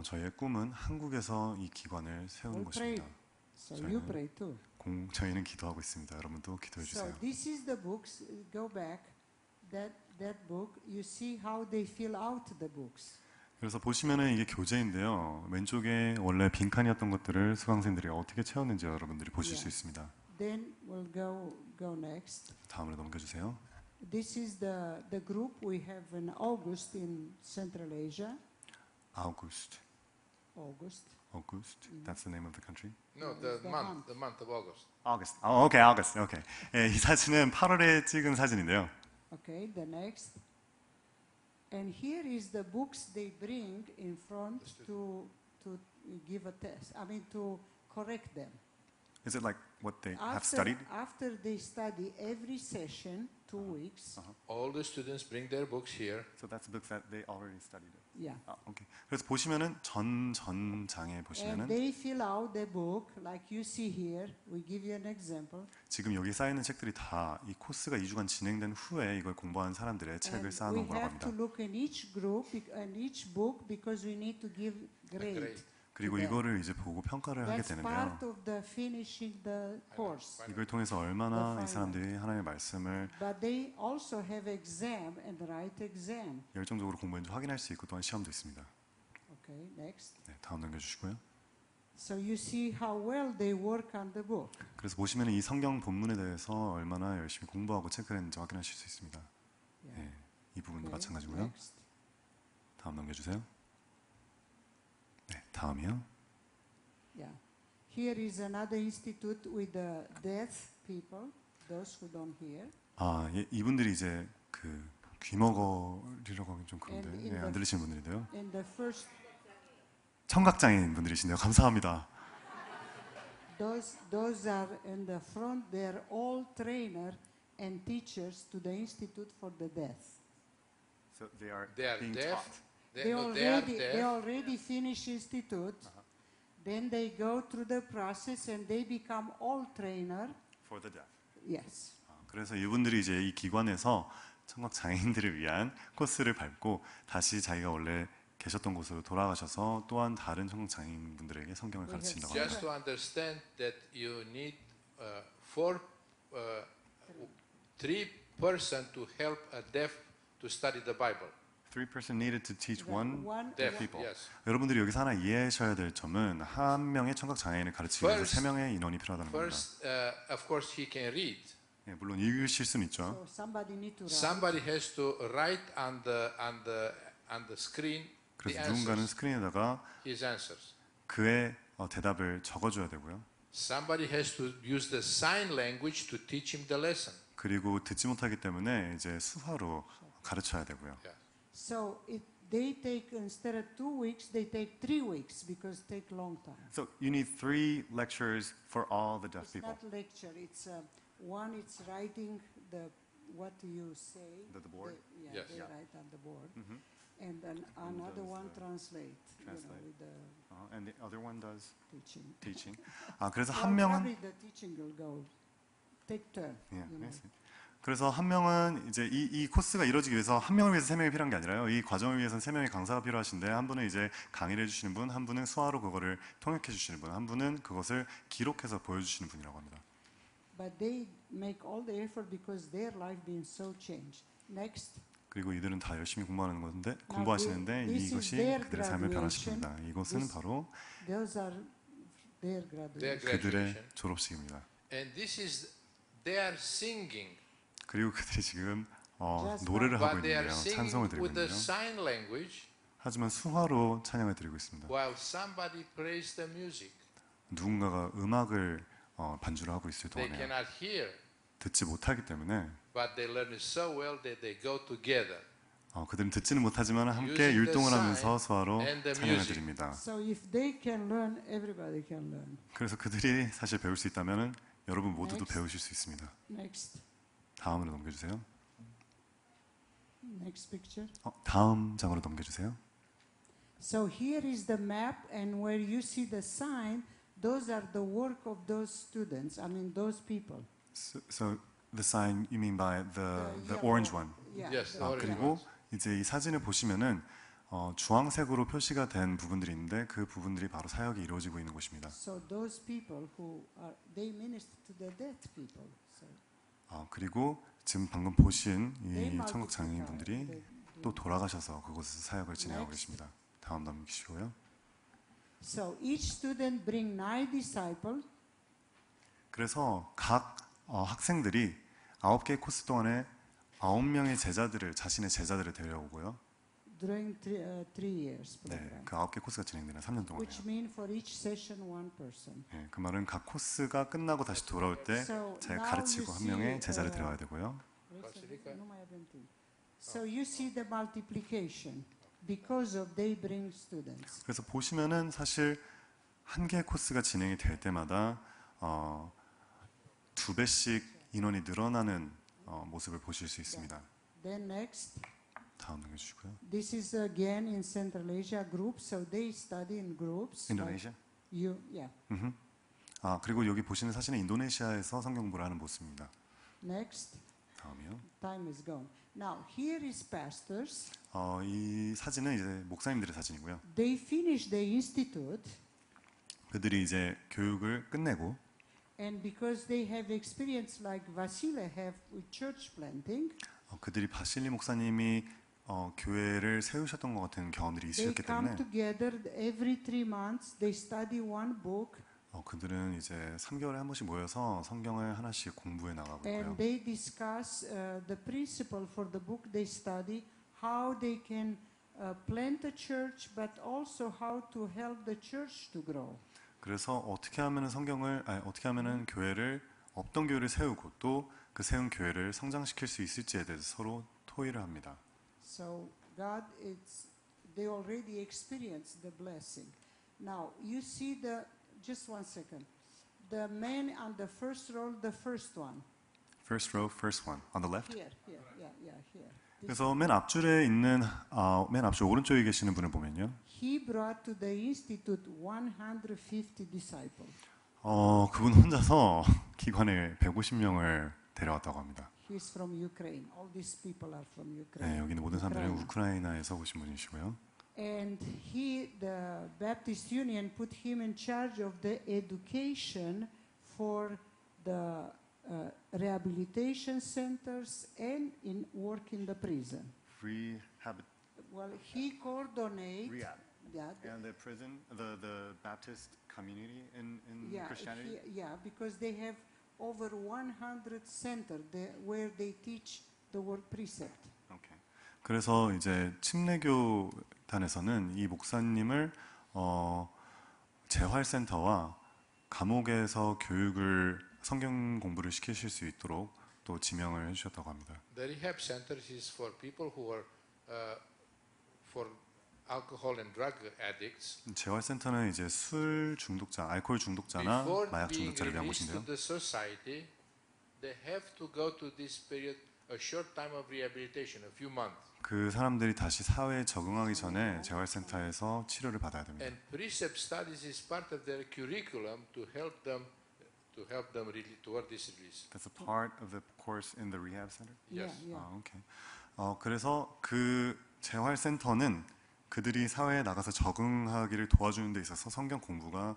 저희의 꿈은 한국에서 이 기관을 세우는 We'll pray. 것입니다. So you pray too. 저희는 기도하고 있습니다. 여러분도 기도해 So 주세요. this is the books. Go back. That book. You see how they fill out the books. 그래서 보시면은 이게 교재인데요. 왼쪽에 원래 빈칸이었던 것들을 수강생들이 어떻게 채웠는지 여러분들이 보실 수 있습니다. Then we'll go next. 다음으로 넘겨주세요. This is the group we have in August in Central Asia. August. That's the name of the country. No, the the month of August. August. Okay, August. Okay. 예, 이 사진은 8월에 찍은 사진인데요. Okay, the next. And here is the books they bring in front to give a test. I mean to correct them. Is it like what they have studied? After they study every session, 2 weeks. All the students bring their books here. So that's books that they already studied. Yeah. Okay. 그래서 보시면은 전장에 And 보시면은 they fill out the book like you see here. We give you an example. 지금 여기 쌓여 있는 책들이 다 이 코스가 2주간 진행된 후에 이걸 공부한 사람들의 책을 And we 쌓아놓은 거라고 have to 합니다. look in each group and each book because we need to give grade. 그리고 이거를 이제 보고 평가를 하게 That's 되는데요. part of the finishing the course. 이걸 통해서 얼마나 이 사람들이 하나님의 말씀을 But they also have exam and write exam. 열정적으로 공부했는지 확인할 수 있고 또한 시험도 있습니다. Okay, next. 네, 다음 넘겨주시고요. So you see how well they work on the book. 그래서 보시면 이 성경 본문에 대해서 얼마나 열심히 공부하고 체크를 했는지 확인하실 수 있습니다. 네, 이 부분도 Okay, 마찬가지고요. next. 다음 넘겨주세요. 네, 다음이요. Yeah. Here is another institute with the deaf people, those who don't hear. 예, 이분들이 이제 그 귀머거리라고 하긴 좀 그런데 And in 안 들리시는 분들인데요. And the first, 청각장애인 분들이신데요. 감사합니다. those are in the front. They are all trainer and teachers to the Institute for the Deaf. So they are They are being deaf. taught. They are They deaf. already finish institute. Then they go through the process and they become all trainer. For the deaf. Yes. 그래서 이분들이 이제 이 기관에서 청각 장애인들을 위한 코스를 밟고 다시 자기가 원래 계셨던 곳으로 돌아가셔서 또한 다른 청각 장애인 분들에게 성경을 가르친다고 합니다. Just to understand that you need 3 person to help a deaf to study the Bible. 3person needed to teach one Deaf people. Yes. 여러분들이 여기서 하나 이해하셔야 될 점은 한 명의 청각 장애인을 가르치기 위해서 First- 3명의 인원이 필요하다는 겁니다. First, of course, he can read. 예, 물론 읽으실 수는 있죠. So somebody need to write. Somebody has to write on the screen the 그래서 누군가는 answers, 스크린에다가 his answers. 그의 대답을 적어줘야 되고요. Somebody has to use the sign language to teach him the lesson. 그리고 듣지 못하기 때문에 이제 수화로 가르쳐야 되고요. Yeah. So they take, instead of 2 weeks, they take 3 weeks because it take long time. So you need 3 lectures for all the deaf It's people. not lecture. It's one. It's writing what you say. The board? Yes. They Yeah. write on the board, and then another does one the translate. translate. With the And the other one does teaching. teaching. 그래서 Well, 한 명은 probably the teaching will go take turn. 예, you know. 알겠습니다. 그래서 한 명은 이제 이 코스가 이루어지기 위해서 한 명을 위해서 세 명이 필요한 게 아니라요. 이 과정을 위해서는 세 명의 강사가 필요하신데 한 분은 이제 강의를 해주시는 분, 한 분은 수화로 그거를 통역해 주시는 분, 한 분은 그것을 기록해서 보여주시는 분이라고 합니다. But they make all the effort because their life been so changed. Next. 그리고 이들은 다 열심히 공부하시는데 this is 이것이 their 그들의 삶을 graduation. 변화시킵니다. 이것은 This- 바로 Those are their graduation. Their 그들의 graduation. 졸업식입니다. And this is, they are singing, 그리고 그들이 지금 Just 노래를 하고 but they are 있는데요. 찬송을 singing 드리고 with the 있는데요. sign language 하지만 수화로 찬양을 드리고 있습니다. while somebody plays the music. 누군가가 음악을 반주를 하고 있을 They 동안에 cannot hear, 듣지 못하기 때문에 but they learn it so well that they go together. 그들은 듣지는 못하지만 함께 Using the 율동을 sign 하면서 수화로 and the 찬양을 music. 드립니다. So if they can learn, everybody can learn. 그래서 그들이 사실 배울 수 있다면 여러분 모두도 Next. 배우실 수 있습니다. Next. 다음으로 넘겨주세요. Next picture. 다음 장으로 넘겨주세요. So here is the map, and where you see the sign, those are the work of those students. I mean, those people. So the sign you mean by the yellow. orange one? Yeah. Yes, the- orange 그리고 이제 이 사진을 보시면은 주황색으로 표시가 된 부분들이 있는데 그 부분들이 바로 사역이 이루어지고 있는 곳입니다. So those people who are, they minister to the dead people. So 그리고 지금 방금 보신 they 이 천국 multiply. 장애인분들이 They 또 do. 돌아가셔서 그곳에서 사역을 진행하고 Next. 계십니다. 다음 넘기시고요. So each student bring 9 disciples. 그래서 각 학생들이 9개 코스 동안에 9명의 제자들을 자신의 제자들을 데려오고요. During 3 years 네, program, 그 9개 코스가 진행되는 3년 동안이에요. which mean for each session 1 person. 네, 그 말은 각 코스가 끝나고 다시 돌아올 때 So 잘 now 가르치고 you 한 명의 see, 제자를 데려와야 되고요. So you see the multiplication because of they bring students. 그래서 보시면은 사실 한 개의 코스가 진행이 될 때마다 2배씩 인원이 늘어나는 모습을 보실 수 있습니다. Then next, 다음 넘겨주시고요. this is again in Central Asia group, so they study in groups. 인도네시아. Yeah. 그리고 여기 보시는 사진은 인도네시아에서 성경 공부를 하는 모습입니다. Next, 다음이요. time is gone. Now here is pastors. 이 사진은 이제 목사님들의 사진이고요. They finish the institute, 그들이 이제 교육을 끝내고 and because they have experience like Vasile have with church planting, 그들이 바실리 목사님이 교회를 세우셨던 것 같은 경험들이 they 있으셨기 come 때문에 together every 3 months. They study one book, 그들은 이제 3개월에 한 번씩 모여서 성경을 하나씩 공부해 나가고 and 있고요. they discuss the principle for the book they study, how they can plant a church, but also how to help the church to grow. 그래서 어떻게 하면은 교회를 없던 교회를 세우고 또 그 세운 교회를 성장시킬 수 있을지에 대해서 서로 토의를 합니다. So God, they already experienced the blessing. Now you see just 1 second. The man on the first row, the first one. First row, first one. On the left. Here. Here. 그래서 맨 앞줄에 있는 맨 앞줄 오른쪽에 계시는 분을 보면요. He brought to the institute 150 disciples. 그분 혼자서 기관에 150명을 데려왔다고 합니다. He's from Ukraine. All these people are from 네, Ukraine. 여기 있는 모든 사람들은 Ukraine. 우크라이나에서 오신 분이시고요. And the Baptist Union put him in charge of the education for the rehabilitation centers and in work in the prison. Rehab Well, he coordinates. Rehab. Yeah, and the prison, the Baptist community in Christianity. because they have over 100 centers where they teach the word precept. Okay. 그래서 이제 침례교단에서는 이 목사님을 재활센터와 감옥에서 성경 공부를 시키실 수 있도록 또 지명을 해주셨다고 합니다. The rehab centers is for people who are for alcohol and drug addicts. 재활센터는 이제 술 중독자, 알코올 중독자나 Before 마약 being 중독자를 위한 released to 곳인데요. the society, they have to go to this period, a short time of rehabilitation, a few months. 그 사람들이 다시 사회에 적응하기 전에 재활센터에서 치료를 받아야 됩니다. And precept studies is part of their curriculum to help them to help them toward this release. That's a part of the course in the rehab center. Yeah, Yes. yeah. 아, 오케이. 그래서 그 재활센터는 그들이 사회에 나가서 적응하기를 도와주는 데 있어서 성경 공부가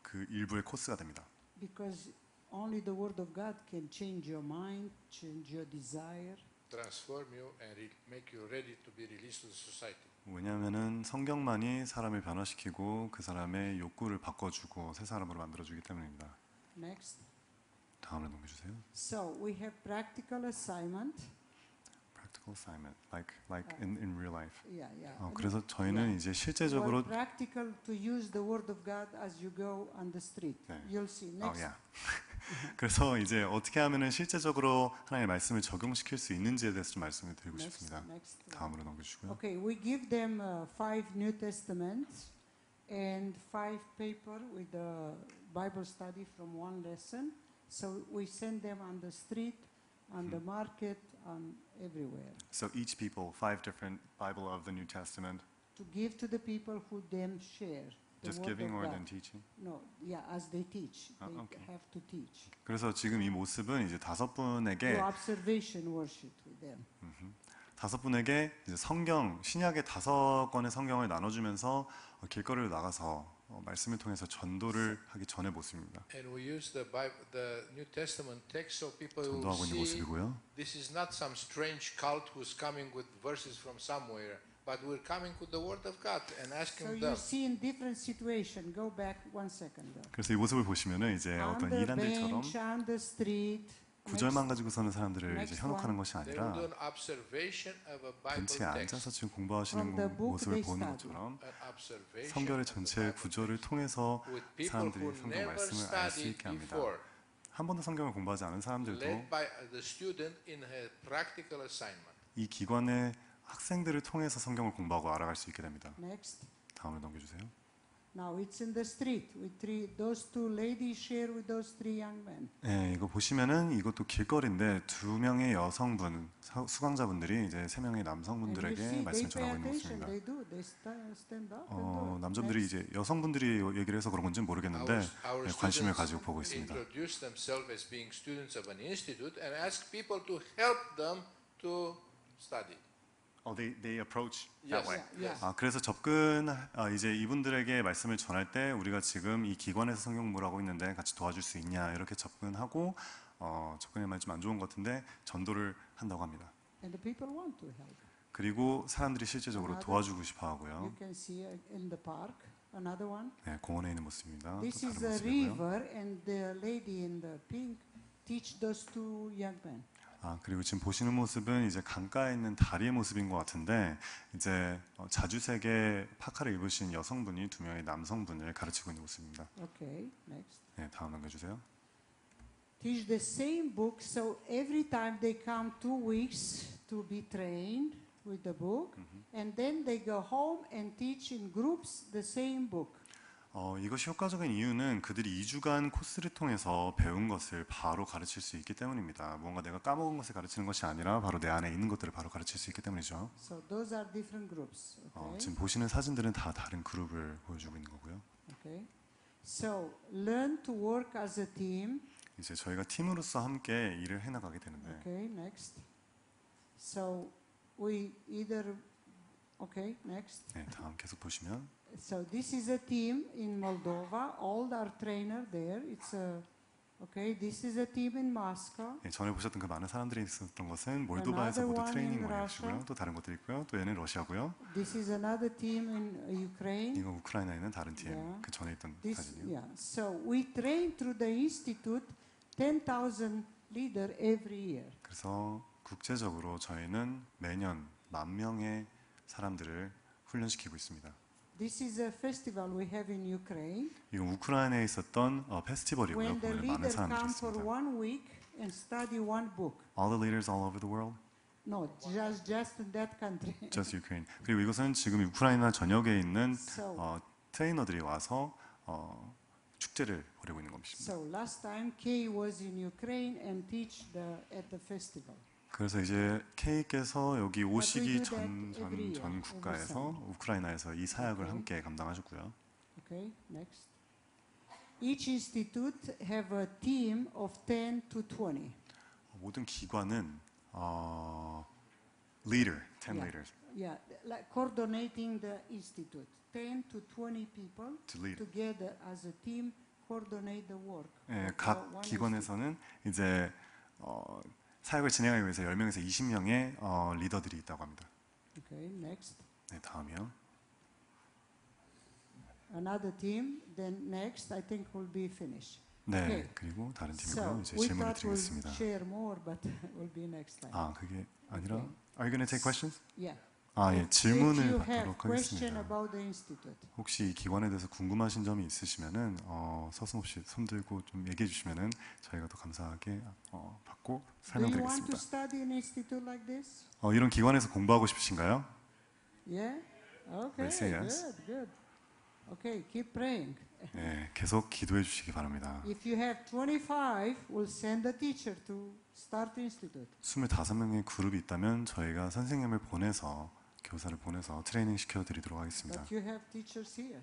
그 일부의 코스가 됩니다. Because only the Word of God can change your mind, change your desire. Transform you and make you ready to be released to the society. 왜냐하면은 성경만이 사람을 변화시키고 그 사람의 욕구를 바꿔주고 새 사람으로 만들어주기 때문입니다. Next. 다음으로 넘겨주세요. So we have practical assignment. Practical assignment, like in real life. Yeah, yeah. 그래서 저희는 이제 실제적으로 Well, practical to use the Word of God as you go on the street. 네. You'll see. Next. yeah. 그래서 이제 어떻게 하면은 실제적으로 하나님의 말씀을 적용시킬 수 있는지에 대해서 좀 말씀을 드리고 싶습니다. Next. 다음으로 넘겨주시고요. Okay, we give them 5 New Testaments and 5 paper with the Bible study from one lesson. So we send them on the street, on the market, on everywhere So each people, 5 different Bible of the New Testament, to give to the people who then share the just word giving of or God. then teaching. No, yeah, as they teach, Ah, they okay. have to teach. 그래서 지금 이 모습은 이제 5분에게 Do observation worship with them. 5분에게 이제 성경 신약의 5권의 성경을 나눠주면서 길거리로 나가서 말씀을 통해서 전도를 하기 전의 모습입니다. And we use the Bible, the New Testament text, so people will 전도하고 있는 see 모습이고요. this is not some strange cult who's coming with verses from somewhere, but we're coming with the Word of God and So asking you them. see in different situation. Go back 1 second. Though. 그래서 이 모습을 보시면은 이제 On 어떤 the 이단들처럼 bench, on the street. 구절만 가지고 서는 사람들을 이제 Next 현혹하는 one. 것이 They will do 아니라 an observation of a Bible 벤치에 앉아서 text. 지금 공부하시는 From the book 모습을 they 보는 study. 것처럼 An observation 성결의 of the 전체 Bible 구조를 text 통해서 with people 사람들이 who 성경 never 말씀을 알 수 studied 있게 합니다. before, 한 번도 성경을 공부하지 않은 사람들도 led by the student in a practical assignment. 이 기관의 학생들을 통해서 성경을 공부하고 알아갈 수 있게 됩니다. Next. 다음으로 넘겨주세요. Now it's in the street. Those 2 ladies share with those 3 young men. 네, 이거 보시면은 이것도 길거리인데 2명의 여성분 수강자분들이 이제 3명의 And you 남성분들에게 see, they 말씀을 pay 전하고 있는 attention. 모습입니다. They do. They stand up and do it. 남자분들이 Next. 이제 여성분들이 얘기를 해서 그런 건지는 모르겠는데 Our 관심을 students 가지고 보고 있습니다. introduce themselves as being students of an institute and ask people to help them to study. They approach Yes. that way. Yeah. 그래서 이제 이분들에게 말씀을 전할 때 우리가 지금 이 기관에서 성경 공부를 하고 있는데 같이 도와줄 수 있냐 이렇게 접근하고 접근의 말이 좀 안 좋은 것 같은데 전도를 한다고 합니다. And the people want to help. 그리고 사람들이 실제적으로 도와주고 싶어 하고요. You can see in the park another one. 네, 공원에 있는 모습입니다. 또 This is 다른 a 모습이고요. river, and the lady in the pink teach those 2 young men. 그리고 지금 보시는 모습은 이제 강가에 있는 다리의 모습인 것 같은데 이제 자주색의 파카를 입으신 여성분이 2명의 남성분을 가르치고 있는 모습입니다. Okay, next. 네, 다음 넘겨주세요. Teach the same book, so every time they come 2 weeks to be trained with the book, and then they go home and teach in groups the same book. 이것이 효과적인 이유는 그들이 2주간 코스를 통해서 배운 것을 바로 가르칠 수 있기 때문입니다. 뭔가 내가 까먹은 것을 가르치는 것이 아니라 바로 내 안에 있는 것들을 바로 가르칠 수 있기 때문이죠. So those are different groups. Okay. 지금 보시는 사진들은 다 다른 그룹을 보여주고 있는 거고요. Okay. So learn to work as a team. 이제 저희가 팀으로서 함께 일을 해나가게 되는데 Okay, next. So we either. Okay, next. 네, 다음 계속 보시면 So this is a team in Moldova. All our trainer there. It's a. Okay, this is a team in Moscow. 네, 전에 보셨던 그 많은 사람들이 있었던 것은 몰도바에서 모두 Another one 트레이닝 in 많이 하시고요. Russia. 또 다른 것들이 있고요. 또 얘는 러시아고요. This is another team in Ukraine. 이거 우크라이나에 있는 다른 팀. Yeah. 그 전에 있던 This, 사진이요. yeah. So we train through the institute 10,000 leader every year. 그래서 국제적으로 저희는 매년 10,000명의 사람들을 훈련시키고 있습니다. This is a festival we have in Ukraine. 이건 우크라이나에 있었던 페스티벌이고요. When the 보면 많은 leader 사람들이 come for 있습니다. 1 week and study 1 book. All the leaders all over the world, No, just in that country. just Ukraine. 그리고 이것은 지금 우크라이나 전역에 있는 So, 트레이너들이 와서 축제를 벌이고 있는 것입니다. so last time Kay was in Ukraine and teach at the festival. 그래서 이제 K께서 여기 오시기 we do 전 that every year, every 국가에서 summer. 우크라이나에서 이 사역을 Okay. 함께 감당하셨고요. Okay, next. Each institute have a team of 10 to 20. 모든 기관은 leader, 10 Yeah. leaders Yeah, like coordinating the institute. 10 to 20 people to lead. together as a team coordinate the work. 예, of 각 one 기관에서는 이제 사역을 진행하기 위해서 10명에서 20명의 리더들이 있다고 합니다. institute. Okay, next. 네, 다음이요. Another team, then next I think will be finished. 네, Okay. 그리고 다른 So 팀으로 이제 we 질문을 thought we'll 드리겠습니다. share more, but will be next time. 아, 그게 아니라 Okay. Are you going to take questions? Yeah. 아, 예, If 질문을 you have 받도록 question 하겠습니다. about the institute. 혹시 이 기관에 대해서 궁금하신 점이 있으시면은 서슴없이 손 들고 좀 얘기해 주시면은 저희가 더 감사하게 받고 Do you want to 설명드리겠습니다. study in institute like this? 이런 기관에서 공부하고 싶으신가요? Yeah? Okay, They say yes. good, good. Okay, keep praying. 네, 계속 기도해 주시기 바랍니다. If you have 25, we'll send a teacher to start institute. 25명의 그룹이 있다면 저희가 선생님을 보내서 교사를 보내서 트레이닝 시켜드리도록 하겠습니다. But you have teachers here.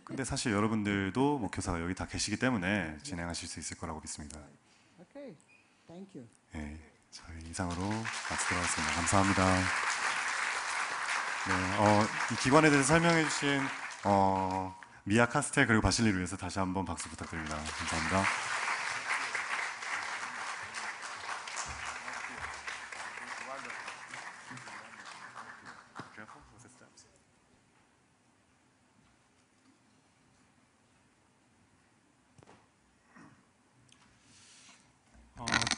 근데 사실 여러분들도 뭐 교사가 여기 다 계시기 때문에 진행하실 수 있을 거라고 믿습니다. Okay, thank you. 네, 저희 이상으로 마치도록 하겠습니다. 감사합니다. 네, 이 기관에 대해서 설명해 주신 미아 카스텔 그리고 바실리를 위해서 다시 한번 박수 부탁드립니다. 감사합니다.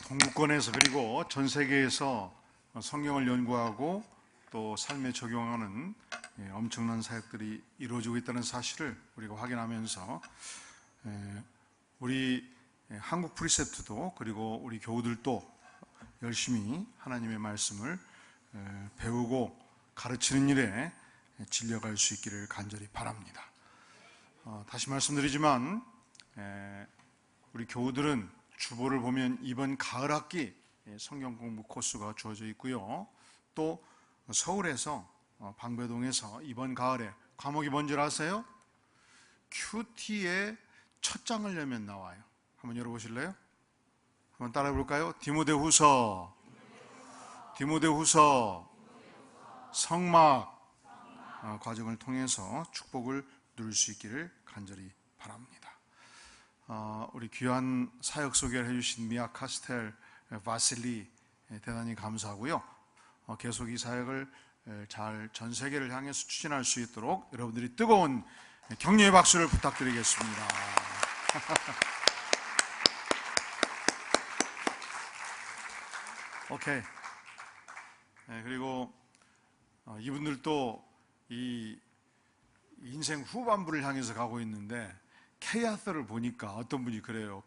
동구권에서 그리고 전 세계에서 성경을 연구하고 또 삶에 적용하는 엄청난 사역들이 이루어지고 있다는 사실을 우리가 확인하면서 우리 한국 프리셉트도 그리고 우리 교우들도 열심히 하나님의 말씀을 배우고 가르치는 일에 진려갈 수 있기를 간절히 바랍니다. 다시 말씀드리지만 우리 교우들은 주보를 보면 이번 가을 학기 성경 공부 코스가 주어져 있고요. 또 서울에서 방배동에서 이번 가을에 과목이 뭔지 아세요? 큐티의 첫 장을 열면 나와요. 한번 열어보실래요? 한번 따라해 볼까요? 디모데후서 성막 과정을 통해서 축복을 누릴 수 있기를 간절히 바랍니다. 우리 귀한 사역 소개를 해주신 미아 카스텔 바실리 대단히 감사하고요. 계속 이 사역을 잘 전 세계를 향해서 추진할 수 있도록 여러분들이 뜨거운 격려의 박수를 부탁드리겠습니다. 오케이. 그리고 이분들도 이 인생 후반부를 향해서 가고 있는데 케이아서를 보니까 어떤 분이 그래요.